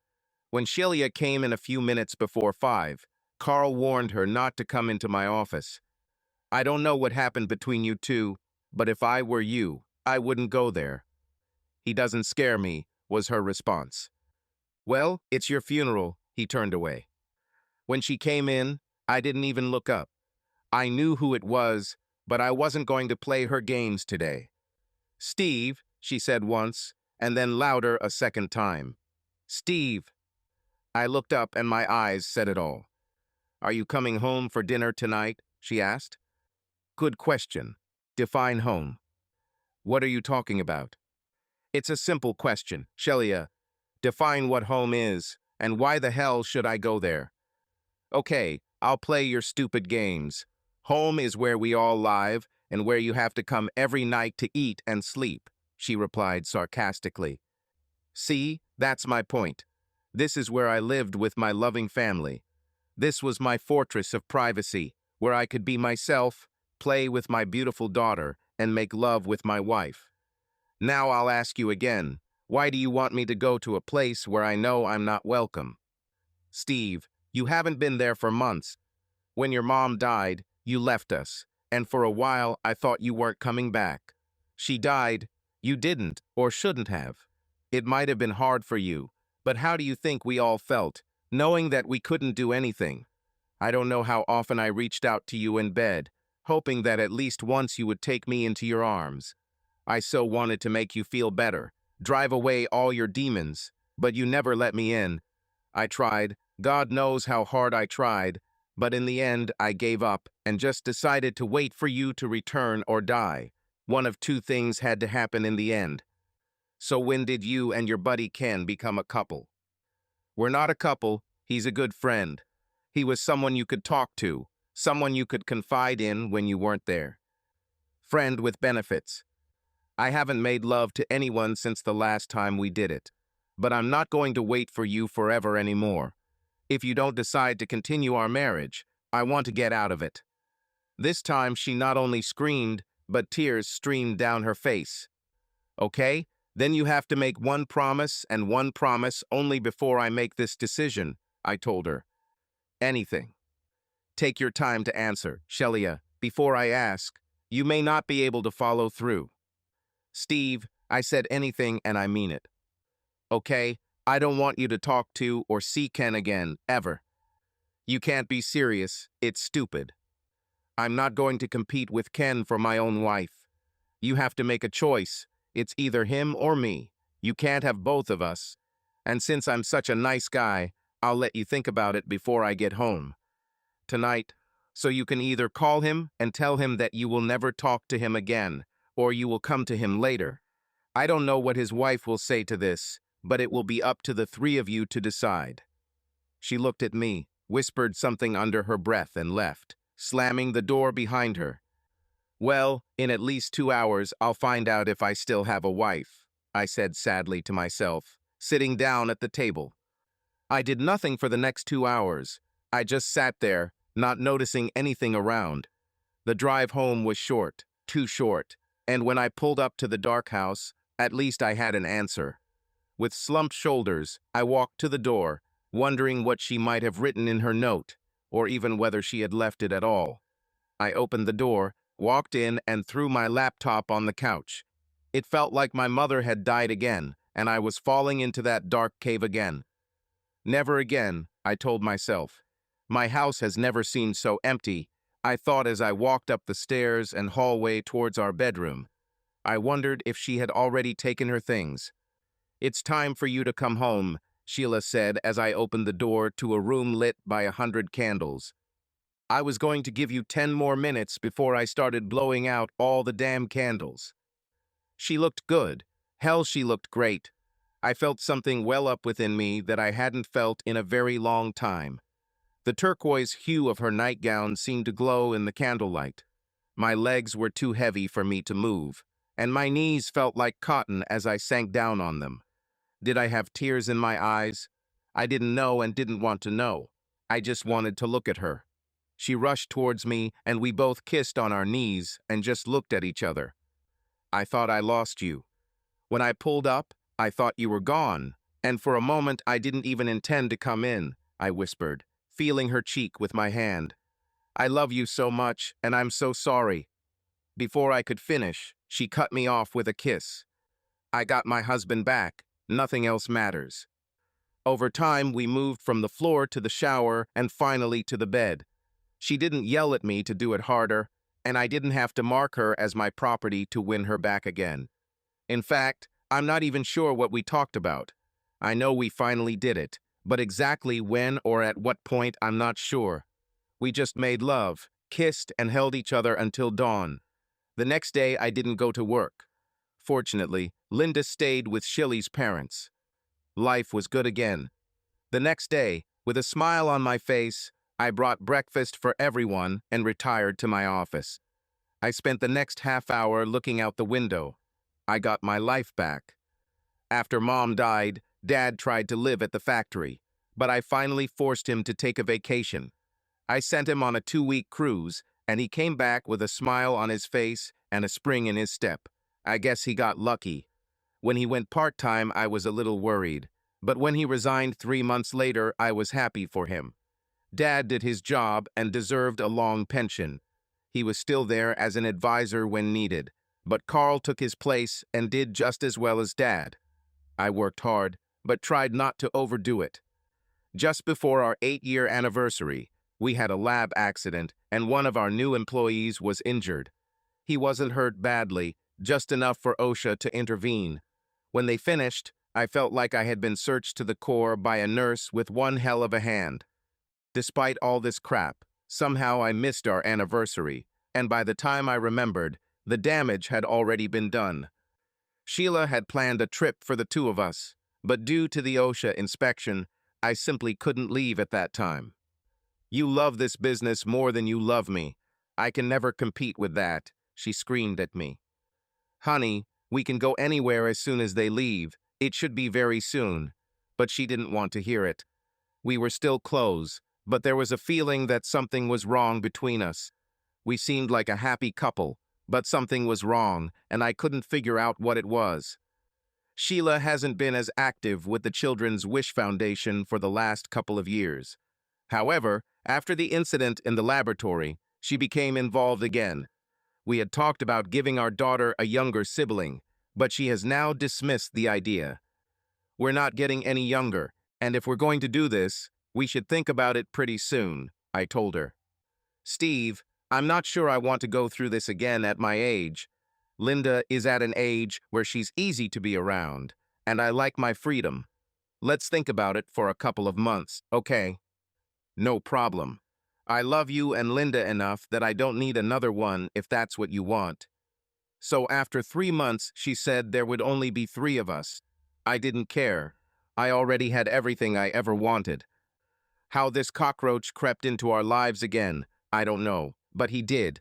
When Shelia came in a few minutes before 5, Carl warned her not to come into my office. I don't know what happened between you two, but if I were you, I wouldn't go there. He doesn't scare me, was her response. Well, it's your funeral, he turned away. When she came in, I didn't even look up. I knew who it was, but I wasn't going to play her games today. Steve, she said once, and then louder a second time. Steve. I looked up and my eyes said it all. Are you coming home for dinner tonight? She asked. Good question. Define home. What are you talking about? It's a simple question, Shelia. Define what home is, and why the hell should I go there? Okay, I'll play your stupid games. Home is where we all live, and where you have to come every night to eat and sleep, she replied sarcastically. See, that's my point. This is where I lived with my loving family. This was my fortress of privacy, where I could be myself, play with my beautiful daughter, and make love with my wife. Now I'll ask you again, why do you want me to go to a place where I know I'm not welcome? Steve, you haven't been there for months. When your mom died, you left us, and for a while I thought you weren't coming back. She died, you didn't, or shouldn't have. It might have been hard for you, but how do you think we all felt, knowing that we couldn't do anything? I don't know how often I reached out to you in bed, hoping that at least once you would take me into your arms. I so wanted to make you feel better, drive away all your demons, but you never let me in. I tried, God knows how hard I tried, but in the end I gave up and just decided to wait for you to return or die. One of two things had to happen in the end. So when did you and your buddy Ken become a couple? We're not a couple, he's a good friend. He was someone you could talk to, someone you could confide in when you weren't there. Friend with benefits. I haven't made love to anyone since the last time we did it, but I'm not going to wait for you forever anymore. If you don't decide to continue our marriage, I want to get out of it. This time she not only screamed, but tears streamed down her face. Okay, then you have to make one promise and one promise only before I make this decision, I told her. Anything. Take your time to answer, Shelia. Before I ask, you may not be able to follow through. Steve, I said anything and I mean it. Okay, I don't want you to talk to or see Ken again, ever. You can't be serious, it's stupid. I'm not going to compete with Ken for my own wife. You have to make a choice. It's either him or me. You can't have both of us. And since I'm such a nice guy, I'll let you think about it before I get home. Tonight, so you can either call him and tell him that you will never talk to him again, or you will come to him later. I don't know what his wife will say to this, but it will be up to the three of you to decide. She looked at me, whispered something under her breath and left, slamming the door behind her. Well, in at least 2 hours, I'll find out if I still have a wife, I said sadly to myself, sitting down at the table. I did nothing for the next 2 hours. I just sat there, not noticing anything around. The drive home was short, too short, and when I pulled up to the dark house, at least I had an answer. With slumped shoulders, I walked to the door, wondering what she might have written in her note, or even whether she had left it at all. I opened the door, walked in, and threw my laptop on the couch. It felt like my mother had died again, and I was falling into that dark cave again. Never again, I told myself. My house has never seemed so empty, I thought as I walked up the stairs and hallway towards our bedroom. I wondered if she had already taken her things. "It's time for you to come home," Sheila said as I opened the door to a room lit by 100 candles. I was going to give you 10 more minutes before I started blowing out all the damn candles. She looked good. Hell, she looked great. I felt something well up within me that I hadn't felt in a very long time. The turquoise hue of her nightgown seemed to glow in the candlelight. My legs were too heavy for me to move, and my knees felt like cotton as I sank down on them. Did I have tears in my eyes? I didn't know and didn't want to know. I just wanted to look at her. She rushed towards me, and we both kissed on our knees and just looked at each other. "I thought I lost you. When I pulled up, I thought you were gone, and for a moment I didn't even intend to come in," I whispered, feeling her cheek with my hand. "I love you so much, and I'm so sorry." Before I could finish, she cut me off with a kiss. "I got my husband back. Nothing else matters." Over time, we moved from the floor to the shower and finally to the bed. She didn't yell at me to do it harder, and I didn't have to mark her as my property to win her back again. In fact, I'm not even sure what we talked about. I know we finally did it, but exactly when or at what point I'm not sure. We just made love, kissed, and held each other until dawn. The next day, I didn't go to work. Fortunately, Linda stayed with Shilly's parents. Life was good again. The next day, with a smile on my face, I brought breakfast for everyone and retired to my office. I spent the next half hour looking out the window. I got my life back. After Mom died, Dad tried to live at the factory, but I finally forced him to take a vacation. I sent him on a 2-week cruise, and he came back with a smile on his face and a spring in his step. I guess he got lucky. When he went part-time, I was a little worried, but when he resigned 3 months later, I was happy for him. Dad did his job and deserved a long pension. He was still there as an advisor when needed, but Carl took his place and did just as well as Dad. I worked hard, but tried not to overdo it. Just before our 8-year anniversary, we had a lab accident and one of our new employees was injured. He wasn't hurt badly, just enough for OSHA to intervene. When they finished, I felt like I had been searched to the core by a nurse with one hell of a hand. Despite all this crap, somehow I missed our anniversary, and by the time I remembered, the damage had already been done. Sheila had planned a trip for the two of us, but due to the OSHA inspection, I simply couldn't leave at that time. "You love this business more than you love me. I can never compete with that," she screamed at me. "Honey, we can go anywhere as soon as they leave. It should be very soon." But she didn't want to hear it. We were still close, but there was a feeling that something was wrong between us. We seemed like a happy couple, but something was wrong, and I couldn't figure out what it was. Sheila hasn't been as active with the Children's Wish Foundation for the last couple of years. However, after the incident in the laboratory, she became involved again. We had talked about giving our daughter a younger sibling, but she has now dismissed the idea. "We're not getting any younger, and if we're going to do this, we should think about it pretty soon," I told her. "Steve, I'm not sure I want to go through this again at my age. Linda is at an age where she's easy to be around, and I like my freedom. Let's think about it for a couple of months, okay?" "No problem. I love you and Linda enough that I don't need another one if that's what you want." So after 3 months, she said there would only be 3 of us. I didn't care. I already had everything I ever wanted. How this cockroach crept into our lives again, I don't know, but he did.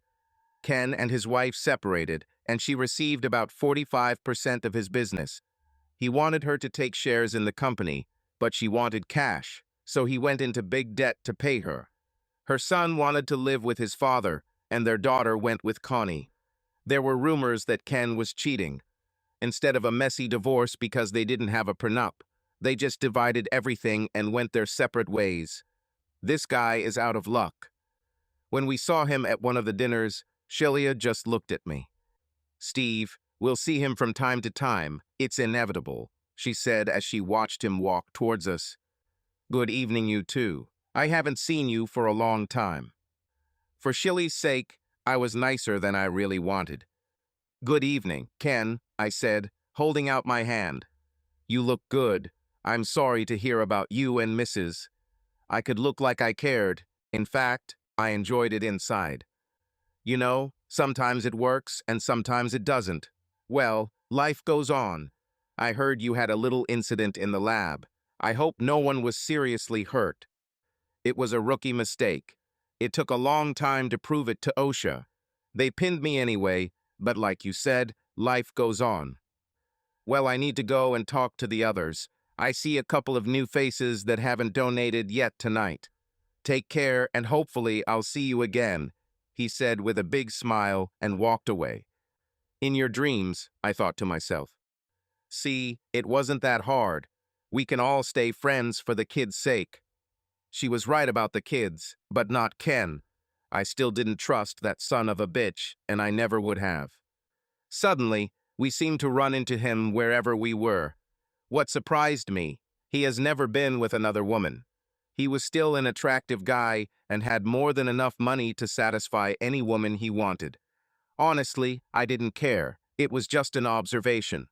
Ken and his wife separated, and she received about 45% of his business. He wanted her to take shares in the company, but she wanted cash, so he went into big debt to pay her. Her son wanted to live with his father, and their daughter went with Connie. There were rumors that Ken was cheating. Instead of a messy divorce because they didn't have a prenup, they just divided everything and went their separate ways. This guy is out of luck. When we saw him at one of the dinners, Shelia just looked at me. Steve, we'll see him from time to time. It's inevitable, she said as she watched him walk towards us. Good evening, you too. I haven't seen you for a long time. For Shilly's sake, I was nicer than I really wanted. Good evening, Ken, I said, holding out my hand. You look good. I'm sorry to hear about you and Mrs. I could look like I cared. In fact, I enjoyed it inside. You know, sometimes it works and sometimes it doesn't. Well, life goes on. I heard you had a little incident in the lab. I hope no one was seriously hurt. It was a rookie mistake. It took a long time to prove it to OSHA. They pinned me anyway, but like you said, life goes on. Well, I need to go and talk to the others. I see a couple of new faces that haven't donated yet tonight. Take care, and hopefully I'll see you again, he said with a big smile and walked away. In your dreams, I thought to myself. See, it wasn't that hard. We can all stay friends for the kids' sake. She was right about the kids, but not Ken. I still didn't trust that son of a bitch, and I never would have. Suddenly, we seemed to run into him wherever we were. What surprised me, he has never been with another woman. He was still an attractive guy and had more than enough money to satisfy any woman he wanted. Honestly, I didn't care. It was just an observation.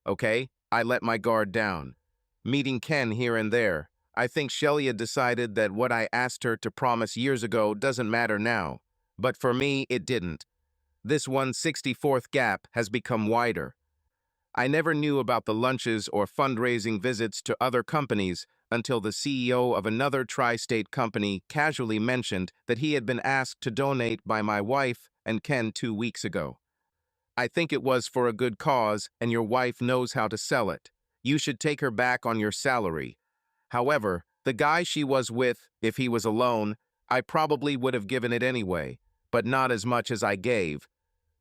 Okay, I let my guard down. Meeting Ken here and there, I think Shelia decided that what I asked her to promise years ago doesn't matter now. But for me, it didn't. This 164th gap has become wider. I never knew about the lunches or fundraising visits to other companies until the CEO of another tri-state company casually mentioned that he had been asked to donate by my wife and Ken 2 weeks ago. I think it was for a good cause, and your wife knows how to sell it. You should take her back on your salary. However, the guy she was with, if he was alone, I probably would have given it anyway, but not as much as I gave.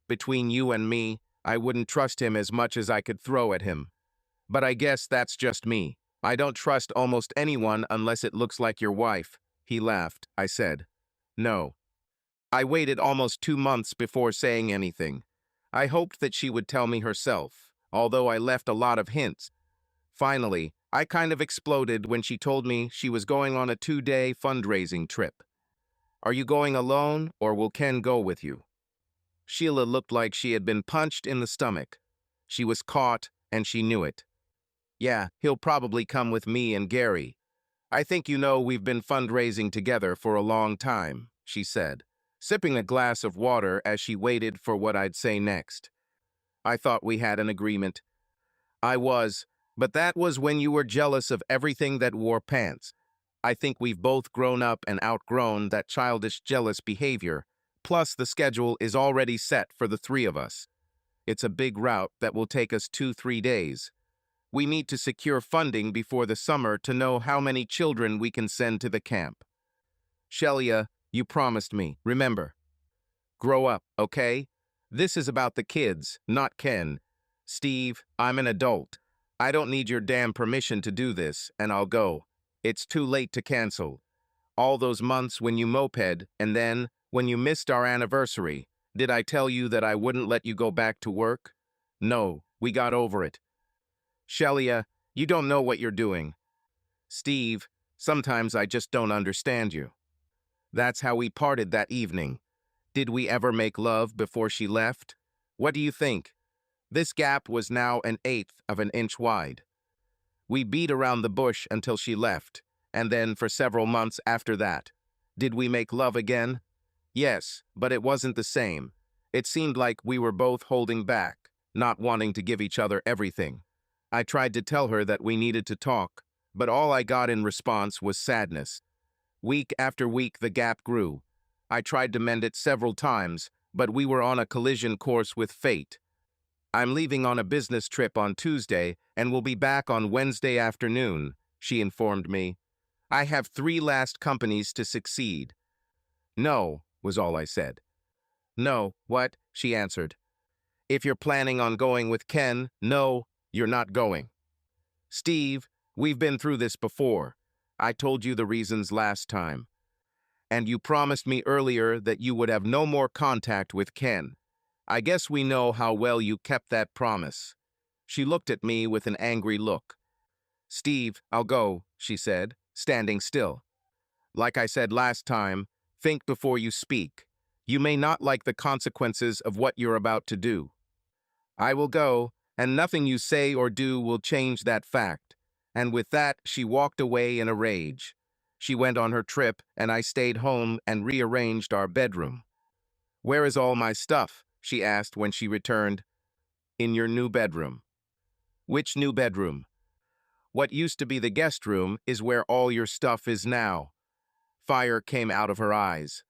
Between you and me, I wouldn't trust him as much as I could throw at him. But I guess that's just me. I don't trust almost anyone unless it looks like your wife. He laughed. I said, no. I waited almost 2 months before saying anything. I hoped that she would tell me herself, although I left a lot of hints. Finally, I kind of exploded when she told me she was going on a 2-day fundraising trip. Are you going alone, or will Ken go with you? Sheila looked like she had been punched in the stomach. She was caught, and she knew it. Yeah, he'll probably come with me and Gary. I think you know we've been fundraising together for a long time, she said, sipping a glass of water as she waited for what I'd say next. I thought we had an agreement. I was, but that was when you were jealous of everything that wore pants. I think we've both grown up and outgrown that childish, jealous behavior. Plus, the schedule is already set for the 3 of us. It's a big route that will take us 2-3 days. We need to secure funding before the summer to know how many children we can send to the camp. Shelia, you promised me, remember. Grow up, okay? This is about the kids, not Ken. Steve, I'm an adult. I don't need your damn permission to do this, and I'll go. It's too late to cancel. All those months when you moped, and then, when you missed our anniversary, did I tell you that I wouldn't let you go back to work? No, we got over it. Shelia, you don't know what you're doing. Steve, sometimes I just don't understand you. That's how we parted that evening. Did we ever make love before she left? What do you think? This gap was now 1/8 of an inch wide. We beat around the bush until she left, and then for several months after that. Did we make love again? Yes, but it wasn't the same. It seemed like we were both holding back, not wanting to give each other everything. I tried to tell her that we needed to talk, but all I got in response was sadness. Week after week, the gap grew. I tried to mend it several times, but we were on a collision course with fate. I'm leaving on a business trip on Tuesday and will be back on Wednesday afternoon, she informed me. I have 3 last companies to succeed. No, was all I said. No, what? She answered. If you're planning on going with Ken, no, you're not going. Steve, we've been through this before. I told you the reasons last time. And you promised me earlier that you would have no more contact with Ken. I guess we know how well you kept that promise. She looked at me with an angry look. Steve, I'll go, she said, standing still. Like I said last time, think before you speak. You may not like the consequences of what you're about to do. I will go, and nothing you say or do will change that fact. And with that, she walked away in a rage. She went on her trip, and I stayed home and rearranged our bedroom. Where is all my stuff? She asked when she returned. In your new bedroom. Which new bedroom? What used to be the guest room is where all your stuff is now. Fire came out of her eyes.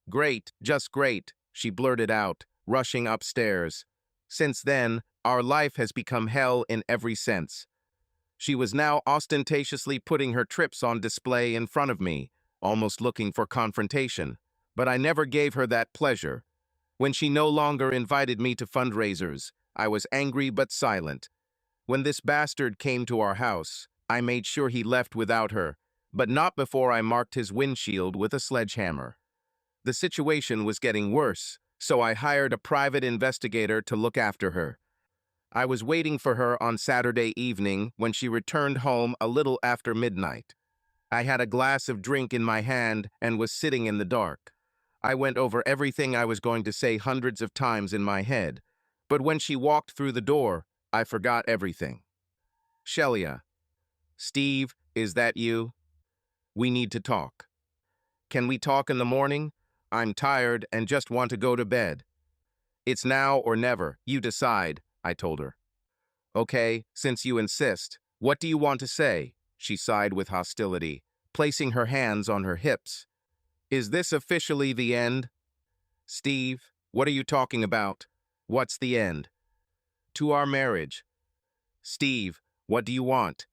Great, just great, she blurted out, rushing upstairs. Since then, our life has become hell in every sense. She was now ostentatiously putting her trips on display in front of me, almost looking for confrontation. But I never gave her that pleasure. When she no longer invited me to fundraisers, I was angry but silent. When this bastard came to our house, I made sure he left without her, but not before I marked his windshield with a sledgehammer. The situation was getting worse, so I hired a private investigator to look after her. I was waiting for her on Saturday evening when she returned home a little after midnight. I had a glass of drink in my hand and was sitting in the dark. I went over everything I was going to say hundreds of times in my head, but when she walked through the door, I forgot everything. Shelia. Steve, is that you? We need to talk. Can we talk in the morning? I'm tired and just want to go to bed. It's now or never, you decide, I told her. Okay, since you insist, what do you want to say? She sighed with hostility, placing her hands on her hips. Is this officially the end? Steve, what are you talking about? What's the end? To our marriage. Steve, what do you want?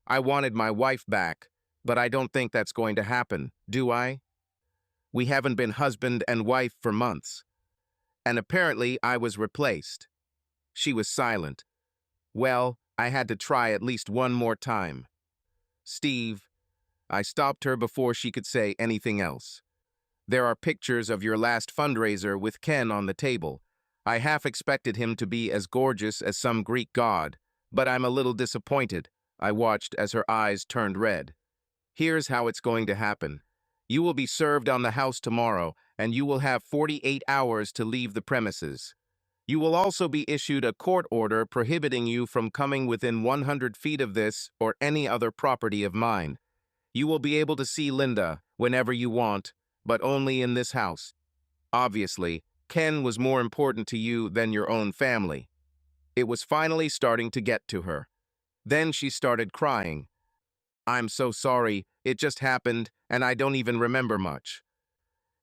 I wanted my wife back, but I don't think that's going to happen, do I? We haven't been husband and wife for months. And apparently I was replaced. She was silent. Well, I had to try at least one more time. Steve, I stopped her before she could say anything else. There are pictures of your last fundraiser with Ken on the table. I half expected him to be as gorgeous as some Greek god, but I'm a little disappointed. I watched as her eyes turned red. Here's how it's going to happen. You will be served on the house tomorrow, and you will have 48 hours to leave the premises. You will also be issued a court order prohibiting you from coming within 100 feet of this or any other property of mine. You will be able to see Linda whenever you want, but only in this house. Obviously, Ken was more important to you than your own family. It was finally starting to get to her. Then she started crying. I'm so sorry, it just happened, and I don't even remember much.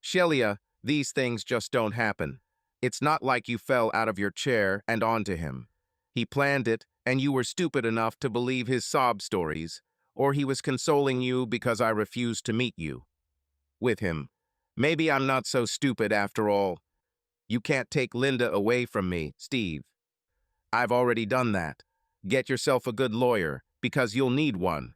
Shelia, these things just don't happen. It's not like you fell out of your chair and onto him. He planned it, and you were stupid enough to believe his sob stories, or he was consoling you because I refused to meet you. With him. Maybe I'm not so stupid after all. You can't take Linda away from me, Steve. I've already done that. Get yourself a good lawyer, because you'll need one.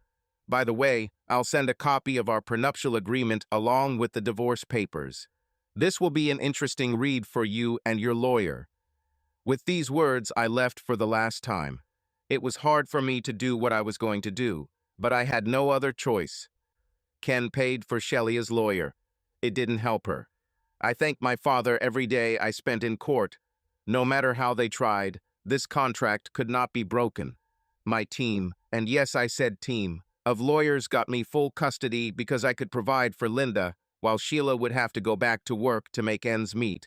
By the way, I'll send a copy of our prenuptial agreement along with the divorce papers. This will be an interesting read for you and your lawyer. With these words, I left for the last time. It was hard for me to do what I was going to do, but I had no other choice. Ken paid for Shelia's lawyer. It didn't help her. I thank my father every day I spent in court. No matter how they tried, this contract could not be broken. My team, and yes, I said team, of lawyers got me full custody because I could provide for Linda, while Sheila would have to go back to work to make ends meet.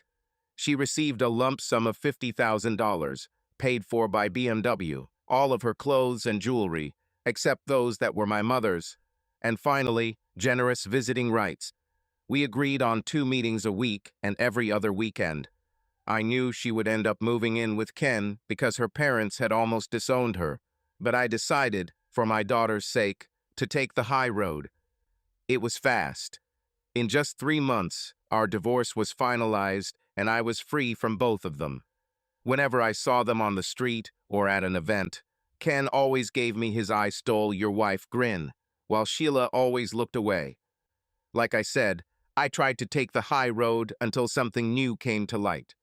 She received a lump sum of $50,000, paid for by BMW, all of her clothes and jewelry, except those that were my mother's. And finally, generous visiting rights. We agreed on 2 meetings a week and every other weekend. I knew she would end up moving in with Ken because her parents had almost disowned her, but I decided, for my daughter's sake, to take the high road. It was fast. In just 3 months, our divorce was finalized and I was free from both of them. Whenever I saw them on the street or at an event, Ken always gave me his I stole your wife grin, while Sheila always looked away. Like I said, I tried to take the high road until something new came to light.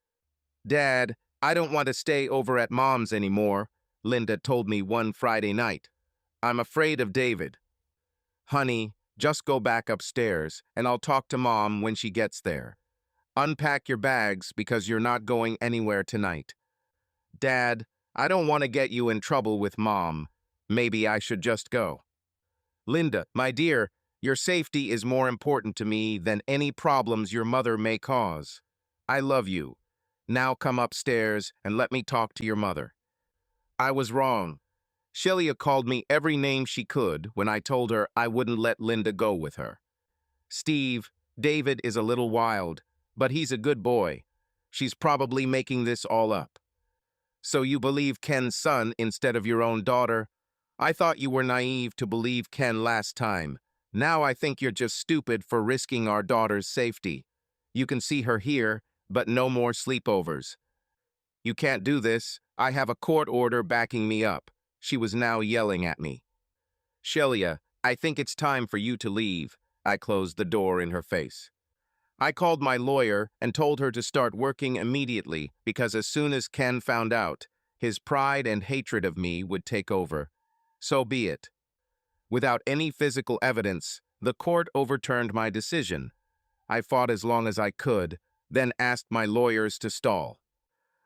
"Dad, I don't want to stay over at Mom's anymore," Linda told me one Friday night. "I'm afraid of David." "Honey, just go back upstairs, and I'll talk to Mom when she gets there. Unpack your bags because you're not going anywhere tonight." "Dad, I don't want to get you in trouble with Mom. Maybe I should just go." "Linda, my dear, your safety is more important to me than any problems your mother may cause. I love you. Now come upstairs and let me talk to your mother." I was wrong. Shelia called me every name she could when I told her I wouldn't let Linda go with her. "Steve, David is a little wild, but he's a good boy. She's probably making this all up." "So you believe Ken's son instead of your own daughter? I thought you were naive to believe Ken last time. Now I think you're just stupid for risking our daughter's safety. You can see her here, but no more sleepovers." "You can't do this. I have a court order backing me up." She was now yelling at me. "Shelia, I think it's time for you to leave." I closed the door in her face. I called my lawyer and told her to start working immediately because as soon as Ken found out, his pride and hatred of me would take over. So be it. Without any physical evidence, the court overturned my decision. I fought as long as I could, then asked my lawyers to stall.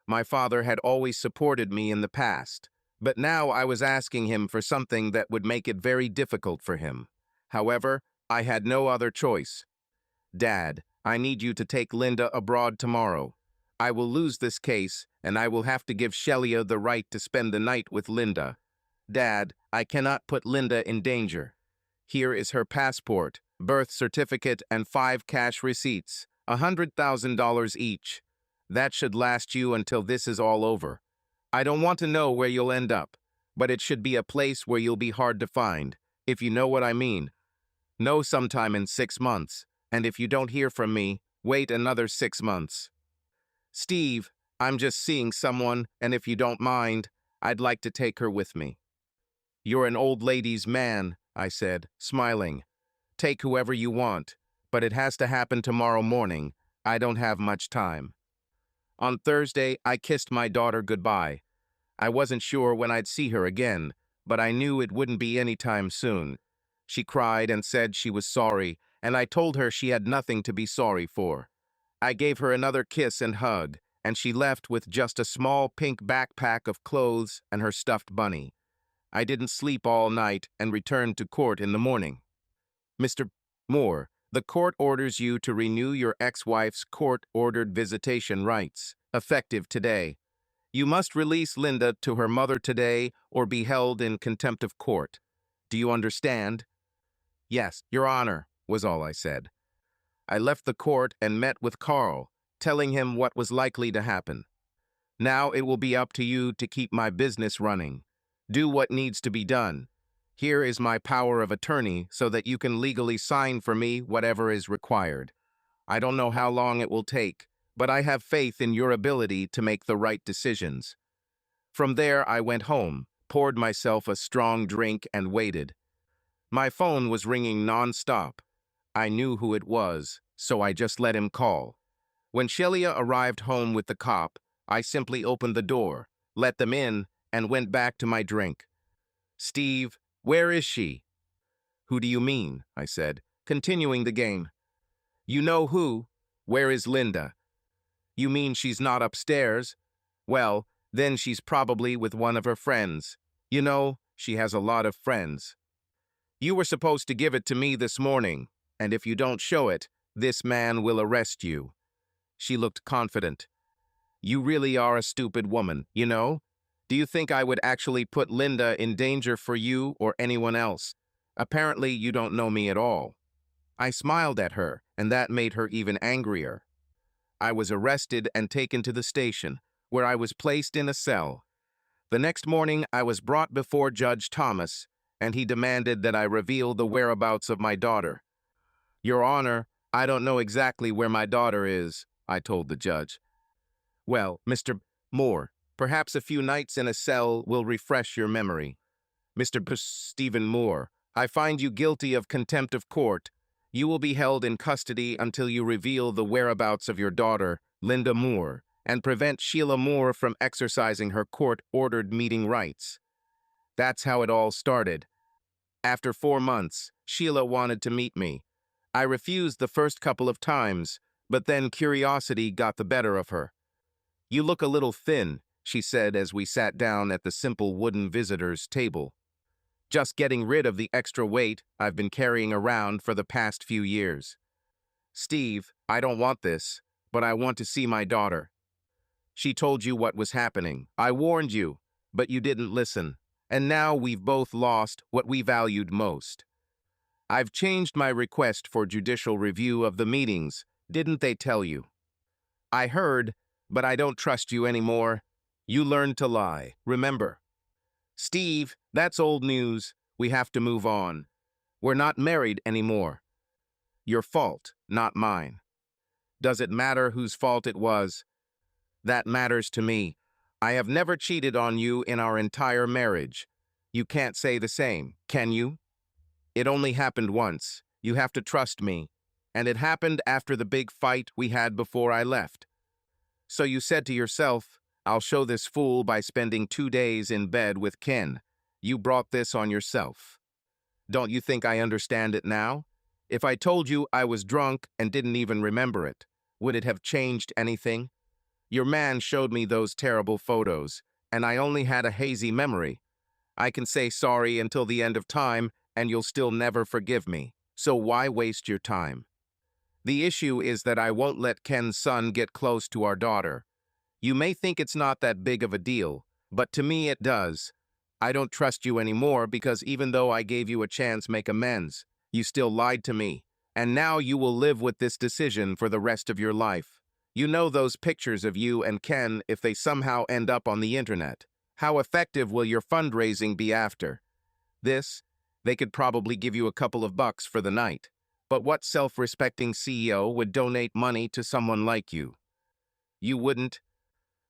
My father had always supported me in the past, but now I was asking him for something that would make it very difficult for him. However, I had no other choice. "Dad, I need you to take Linda abroad tomorrow. I will lose this case, and I will have to give Shelia the right to spend the night with Linda. Dad, I cannot put Linda in danger. Here is her passport, birth certificate, and 5 cash receipts, $100,000 each. That should last you until this is all over. I don't want to know where you'll end up, but it should be a place where you'll be hard to find, if you know what I mean. Know sometime in 6 months, and if you don't hear from me, wait another 6 months. Steve, I'm just seeing someone, and if you don't mind, I'd like to take her with me." "You're an old lady's man," I said, smiling. "Take whoever you want, but it has to happen tomorrow morning. I don't have much time." On Thursday, I kissed my daughter goodbye. I wasn't sure when I'd see her again, but I knew it wouldn't be any time soon. She cried and said she was sorry, and I told her she had nothing to be sorry for. I gave her another kiss and hug, and she left with just a small pink backpack of clothes and her stuffed bunny. I didn't sleep all night and returned to court in the morning. "Mr. Moore, the court orders you to renew your ex-wife's court-ordered visitation rights, effective today. You must release Linda to her mother today or be held in contempt of court. Do you understand?" "Yes, Your Honor," was all I said. I left the court and met with Carl, telling him what was likely to happen. "Now it will be up to you to keep my business running. Do what needs to be done. Here is my power of attorney so that you can legally sign for me whatever is required. I don't know how long it will take, but I have faith in your ability to make the right decisions." From there, I went home, poured myself a strong drink, and waited. My phone was ringing non-stop. I knew who it was, so I just let him call. When Shelia arrived home with the cop, I simply opened the door, let them in, and went back to my drink. "Steve, where is she?" "Who do you mean?" I said, continuing the game. "You know who. Where is Linda?" "You mean she's not upstairs? Well, then she's probably with one of her friends. You know, she has a lot of friends. You were supposed to give it to me this morning, and if you don't show it, this man will arrest you." She looked confident. "You really are a stupid woman, you know? Do you think I would actually put Linda in danger for you or anyone else? Apparently, you don't know me at all." I smiled at her, and that made her even angrier. I was arrested and taken to the station, where I was placed in a cell. The next morning, I was brought before Judge Thomas, and he demanded that I reveal the whereabouts of my daughter. "Your Honor, I don't know exactly where my daughter is," I told the judge. "Well, Mr. Moore, perhaps a few nights in a cell will refresh your memory." "Mr. Stephen Moore, I find you guilty of contempt of court. You will be held in custody until you reveal the whereabouts of your daughter, Linda Moore, and prevent Sheila Moore from exercising her court-ordered meeting rights. That's how it all started. After 4 months, Sheila wanted to meet me. I refused the first couple of times, but then curiosity got the better of her. "You look a little thin," she said as we sat down at the simple wooden visitor's table. "Just getting rid of the extra weight I've been carrying around for the past few years. Steve, I don't want this, but I want to see my daughter." "She told you what was happening. I warned you, but you didn't listen. And now we've both lost what we valued most." "I've changed my request for judicial review of the meetings. Didn't they tell you?" "I heard, but I don't trust you anymore. You learned to lie, remember?" "Steve, that's old news. We have to move on. We're not married anymore." "Your fault, not mine." "Does it matter whose fault it was?" "That matters to me. I have never cheated on you in our entire marriage. You can't say the same, can you?" "It only happened once. You have to trust me. And it happened after the big fight we had before I left. So you said to yourself, 'I'll show this fool by spending 2 days in bed with Ken.' You brought this on yourself. Don't you think I understand it now? If I told you I was drunk and didn't even remember it, would it have changed anything? Your man showed me those terrible photos, and I only had a hazy memory. I can say sorry until the end of time, and you'll still never forgive me. So why waste your time? The issue is that I won't let Ken's son get close to our daughter. You may think it's not that big of a deal, but to me it does. I don't trust you anymore because even though I gave you a chance to make amends, you still lied to me. And now you will live with this decision for the rest of your life. You know those pictures of you and Ken if they somehow end up on the internet. How effective will your fundraising be after this? They could probably give you a couple of bucks for the night. But what self-respecting CEO would donate money to someone like you? You wouldn't.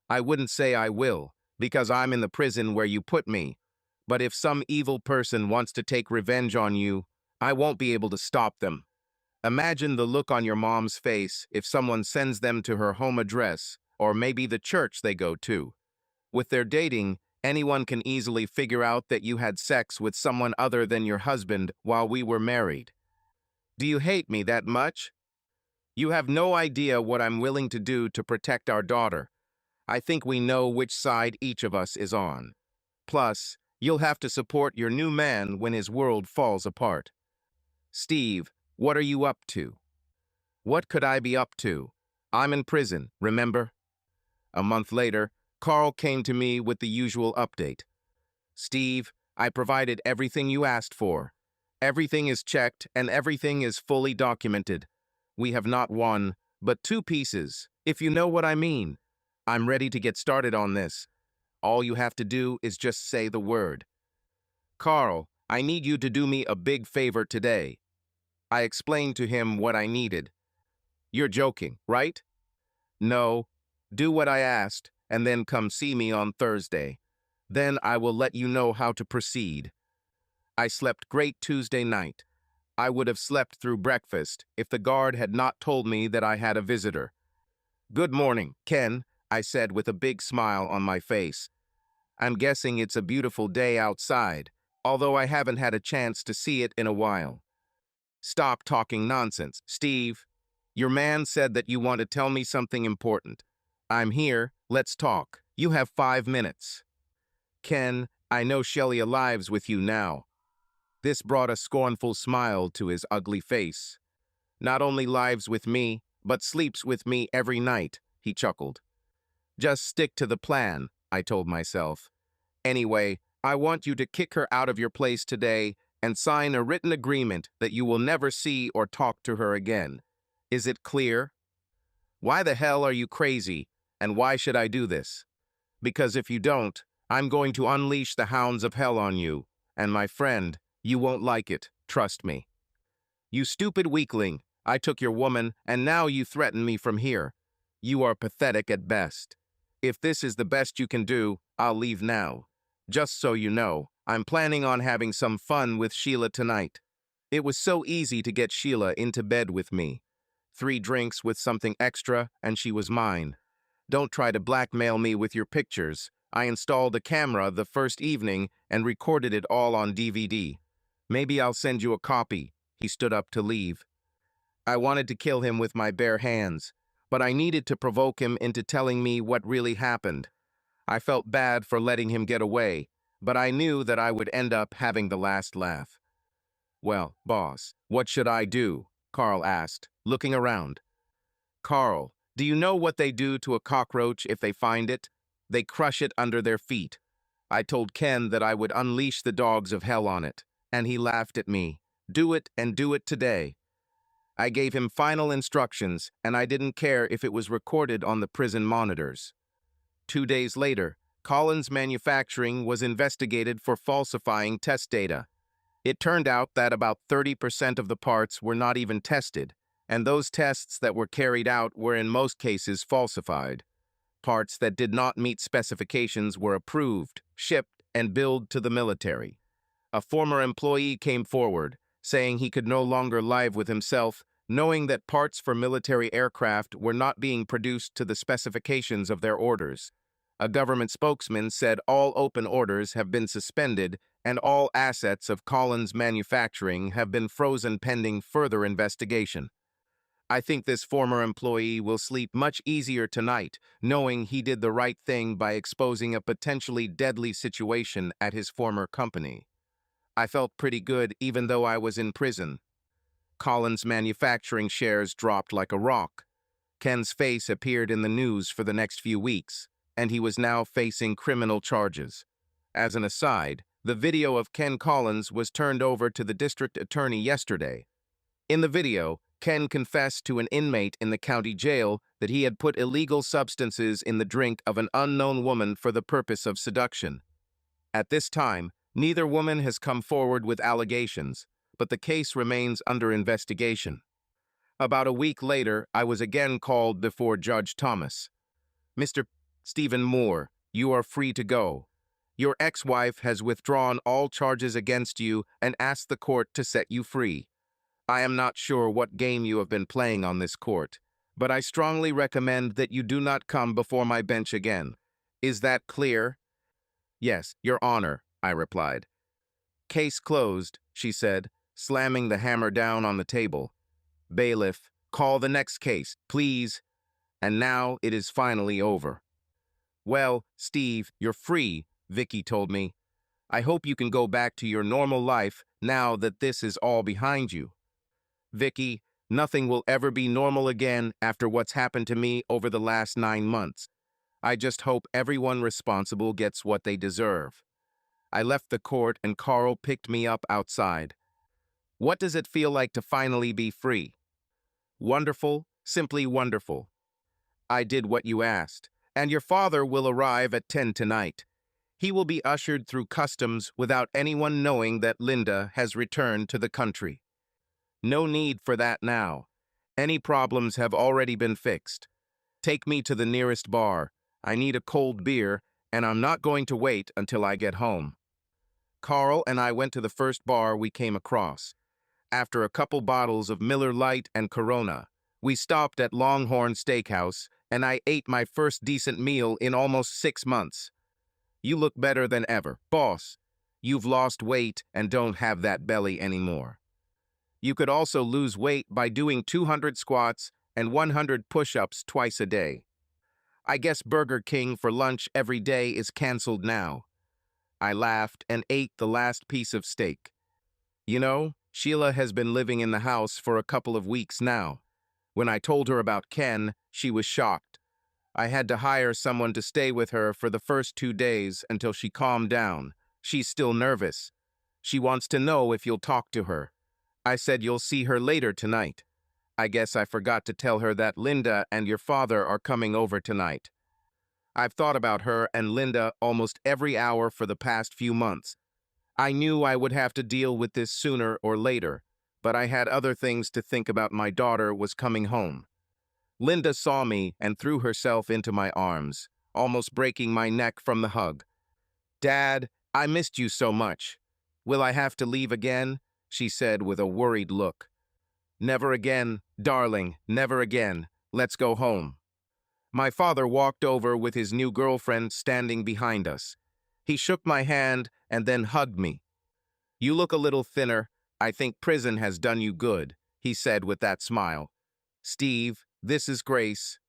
I wouldn't say I will, because I'm in the prison where you put me. But if some evil person wants to take revenge on you, I won't be able to stop them. Imagine the look on your mom's face if someone sends them to her home address, or maybe the church they go to. With their dating, anyone can easily figure out that you had sex with someone other than your husband while we were married. Do you hate me that much? You have no idea what I'm willing to do to protect our daughter. I think we know which side each of us is on. Plus, you'll have to support your new man when his world falls apart. Steve, what are you up to? What could I be up to? I'm in prison, remember? A month later, Carl came to me with the usual update. Steve, I provided everything you asked for. Everything is checked and everything is fully documented. We have not one, but two pieces, if you know what I mean. I'm ready to get started on this. All you have to do is just say the word. Carl, I need you to do me a big favor today. I explained to him what I needed. You're joking, right? No. Do what I asked, and then come see me on Thursday. Then I will let you know how to proceed. I slept great Tuesday night. I would have slept through breakfast if the guard had not told me that I had a visitor. Good morning, Ken, I said with a big smile on my face. I'm guessing it's a beautiful day outside, although I haven't had a chance to see it in a while. Stop talking nonsense, Steve. Your man said that you want to tell me something important. I'm here, let's talk. You have 5 minutes. Ken, I know Shelley lives with you now. This brought a scornful smile to his ugly face. Not only lives with me, but sleeps with me every night, he chuckled. Just stick to the plan, I told myself. Anyway, I want you to kick her out of your place today and sign a written agreement that you will never see or talk to her again. Is it clear? Why the hell are you crazy, and why should I do this? Because if you don't, I'm going to unleash the hounds of hell on you, and my friend, you won't like it, trust me. You stupid weakling, I took your woman, and now you threaten me from here. You are pathetic at best. If this is the best you can do, I'll leave now. Just so you know, I'm planning on having some fun with Sheila tonight. It was so easy to get Sheila into bed with me. 3 drinks with something extra, and she was mine. Don't try to blackmail me with your pictures. I installed a camera the first evening and recorded it all on DVD. Maybe I'll send you a copy. He stood up to leave. I wanted to kill him with my bare hands, but I needed to provoke him into telling me what really happened. I felt bad for letting him get away, but I knew that I would end up having the last laugh. Well, boss, what should I do? Carl asked, looking around. Carl, do you know what they do to a cockroach if they find it? They crush it under their feet. I told Ken that I would unleash the dogs of hell on it, and he laughed at me. Do it and do it today. I gave him final instructions, and I didn't care if it was recorded on the prison monitors. 2 days later, Collins Manufacturing was investigated for falsifying test data. It turned out that about 30% of the parts were not even tested, and those tests that were carried out were in most cases falsified. Parts that did not meet specifications were approved, shipped, and billed to the military. A former employee came forward, saying he could no longer live with himself, knowing that parts for military aircraft were not being produced to the specifications of their orders. A government spokesman said all open orders have been suspended and all assets of Collins Manufacturing have been frozen pending further investigation. I think this former employee will sleep much easier tonight, knowing he did the right thing by exposing a potentially deadly situation at his former company. I felt pretty good even though I was in prison. Collins Manufacturing shares dropped like a rock. Ken's face appeared in the news for the next few weeks, and he was now facing criminal charges. As an aside, the video of Ken Collins was turned over to the district attorney yesterday. In the video, Ken confessed to an inmate in the county jail that he had put illegal substances in the drink of an unknown woman for the purpose of seduction. At this time, neither woman has come forward with allegations, but the case remains under investigation. About a week later, I was again called before Judge Thomas. Mr. Stephen Moore, you are free to go. Your ex-wife has withdrawn all charges against you and asked the court to set you free. I am not sure what game you have been playing on this court, but I strongly recommend that you do not come before my bench again. Is that clear? Yes, Your Honor, I replied. Case closed, she said, slamming the hammer down on the table. Bailiff, call the next case, please. And now it is finally over. Well, Steve, you're free, Vicky told me. I hope you can go back to your normal life now that this is all behind you. Vicky, nothing will ever be normal again after what's happened to me over the last 9 months. I just hope everyone responsible gets what they deserve. I left the court and Carl picked me up outside. What does it feel like to finally be free? Wonderful, simply wonderful. I did what you asked, and your father will arrive at 10 tonight. He will be ushered through customs without anyone knowing that Linda has returned to the country. No need for that now. Any problems have already been fixed. Take me to the nearest bar. I need a cold beer, and I'm not going to wait until I get home. Carl and I went to the first bar we came across. After a couple bottles of Miller Lite and Corona, we stopped at Longhorn Steakhouse, and I ate my first decent meal in almost 6 months. You look better than ever, boss. You've lost weight and don't have that belly anymore. You could also lose weight by doing 200 squats and 100 push-ups twice a day. I guess Burger King for lunch every day is canceled now. I laughed and ate the last piece of steak. You know, Sheila has been living in the house for a couple of weeks now. When I told her about Ken, she was shocked. I had to hire someone to stay with her for the first 2 days until she calmed down. She's still nervous. She wants to know if you'll talk to her. I said you'll see her later tonight. I guess I forgot to tell her that Linda and your father are coming over tonight. I've thought about her and Linda almost every hour for the past few months. I knew I would have to deal with this sooner or later, but I had other things to think about. My daughter was coming home. Linda saw me and threw herself into my arms, almost breaking my neck from the hug. Dad, I missed you so much. Will I have to leave again? She said with a worried look. Never again, darling, never again. Let's go home. My father walked over with his new girlfriend standing behind us. He shook my hand and then hugged me. You look a little thinner. I think prison has done you good, he said with that smile. Steve, this is Grace.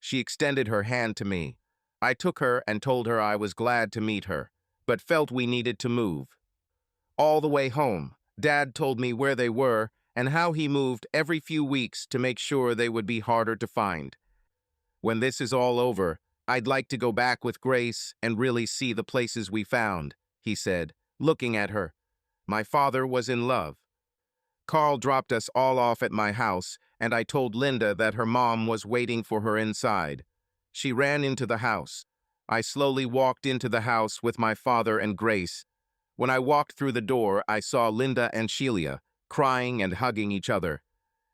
She extended her hand to me. I took her and told her I was glad to meet her, but felt we needed to move. All the way home, Dad told me where they were and how he moved every few weeks to make sure they would be harder to find. When this is all over, I'd like to go back with Grace and really see the places we found, he said, looking at her. My father was in love. Carl dropped us all off at my house, and I told Linda that her mom was waiting for her inside. She ran into the house. I slowly walked into the house with my father and Grace. When I walked through the door, I saw Linda and Sheila, crying and hugging each other.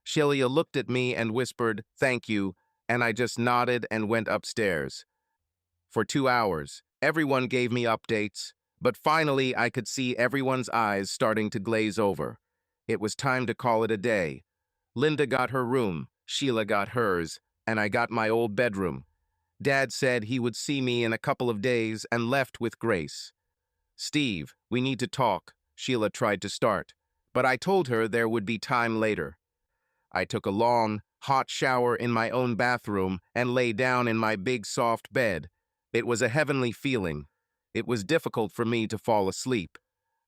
Sheila looked at me and whispered, "Thank you," and I just nodded and went upstairs. For 2 hours, everyone gave me updates, but finally I could see everyone's eyes starting to glaze over. It was time to call it a day. Linda got her room, Sheila got hers, and I got my old bedroom. Dad said he would see me in a couple of days and left with Grace. Steve, we need to talk, Sheila tried to start, but I told her there would be time later. I took a long, hot shower in my own bathroom and lay down in my big soft bed. It was a heavenly feeling. It was difficult for me to fall asleep.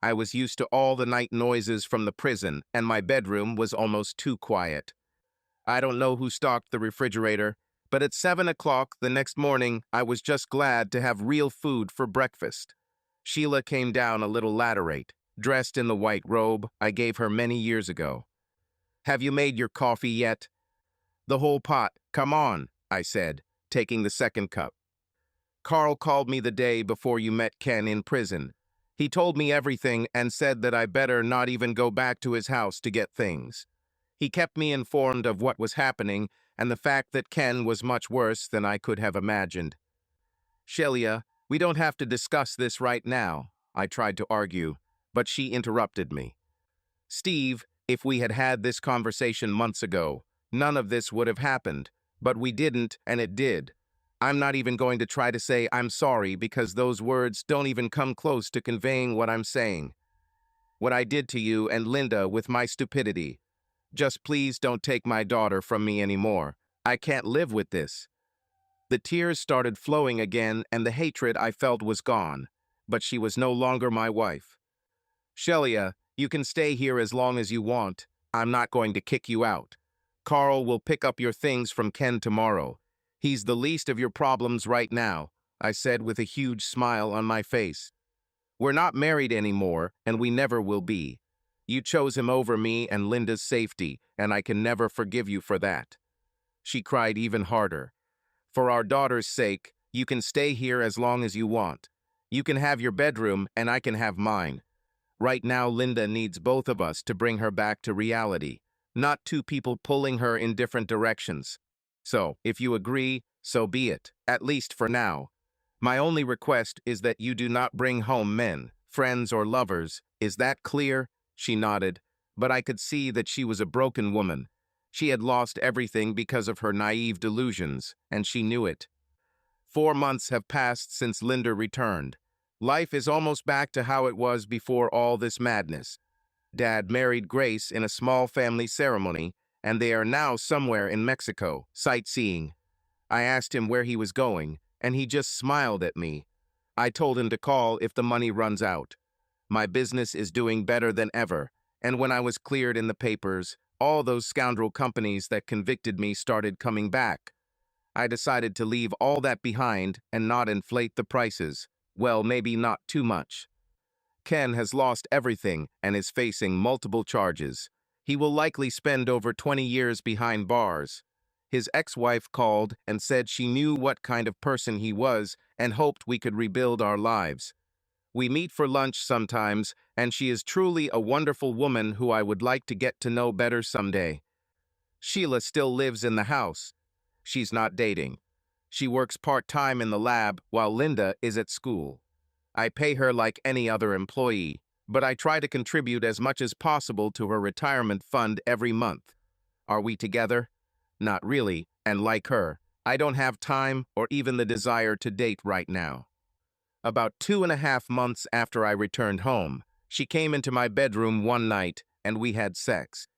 I was used to all the night noises from the prison, and my bedroom was almost too quiet. I don't know who stocked the refrigerator, but at 7 o'clock the next morning, I was just glad to have real food for breakfast. Sheila came down a little laterate, dressed in the white robe I gave her many years ago. Have you made your coffee yet? The whole pot, come on, I said, taking the second cup. Carl called me the day before you met Ken in prison. He told me everything and said that I better not even go back to his house to get things. He kept me informed of what was happening and the fact that Ken was much worse than I could have imagined. Shelia, we don't have to discuss this right now, I tried to argue, but she interrupted me. Steve, if we had had this conversation months ago, none of this would have happened, but we didn't and it did. I'm not even going to try to say I'm sorry because those words don't even come close to conveying what I'm saying. What I did to you and Linda with my stupidity. Just please don't take my daughter from me anymore. I can't live with this. The tears started flowing again and the hatred I felt was gone, but she was no longer my wife. Shelia, you can stay here as long as you want. I'm not going to kick you out. Carl will pick up your things from Ken tomorrow. He's the least of your problems right now, I said with a huge smile on my face. We're not married anymore, and we never will be. You chose him over me and Linda's safety, and I can never forgive you for that. She cried even harder. For our daughter's sake, you can stay here as long as you want. You can have your bedroom, and I can have mine. Right now, Linda needs both of us to bring her back to reality, not two people pulling her in different directions. So, if you agree, so be it, at least for now. My only request is that you do not bring home men, friends, or lovers. Is that clear? She nodded, but I could see that she was a broken woman. She had lost everything because of her naive delusions, and she knew it. 4 months have passed since Linda returned. Life is almost back to how it was before all this madness. Dad married Grace in a small family ceremony, and they are now somewhere in Mexico, sightseeing. I asked him where he was going, and he just smiled at me. I told him to call if the money runs out. My business is doing better than ever, and when I was cleared in the papers, all those scoundrel companies that convicted me started coming back. I decided to leave all that behind and not inflate the prices. Well, maybe not too much. Ken has lost everything and is facing multiple charges. He will likely spend over 20 years behind bars. His ex-wife called and said she knew what kind of person he was and hoped we could rebuild our lives. We meet for lunch sometimes, and she is truly a wonderful woman who I would like to get to know better someday. Sheila still lives in the house. She's not dating. She works part-time in the lab while Linda is at school. I pay her like any other employee, but I try to contribute as much as possible to her retirement fund every month. Are we together? Not really, and like her, I don't have time or even the desire to date right now. About 2.5 months after I returned home, she came into my bedroom one night and we had sex.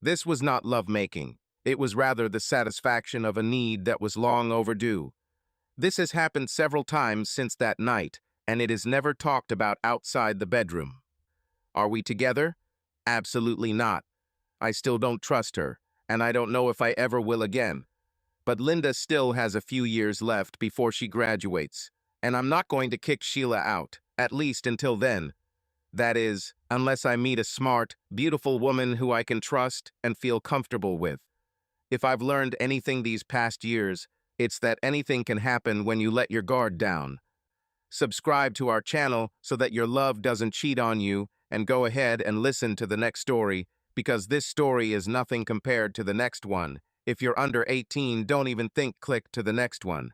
This was not lovemaking. It was rather the satisfaction of a need that was long overdue. This has happened several times since that night, and it is never talked about outside the bedroom. Are we together? Absolutely not. I still don't trust her, and I don't know if I ever will again. But Linda still has a few years left before she graduates, and I'm not going to kick Sheila out, at least until then. That is, unless I meet a smart, beautiful woman who I can trust and feel comfortable with. If I've learned anything these past years, it's that anything can happen when you let your guard down. Subscribe to our channel so that your love doesn't cheat on you, and go ahead and listen to the next story, because this story is nothing compared to the next one. If you're under 18, don't even think click to the next one.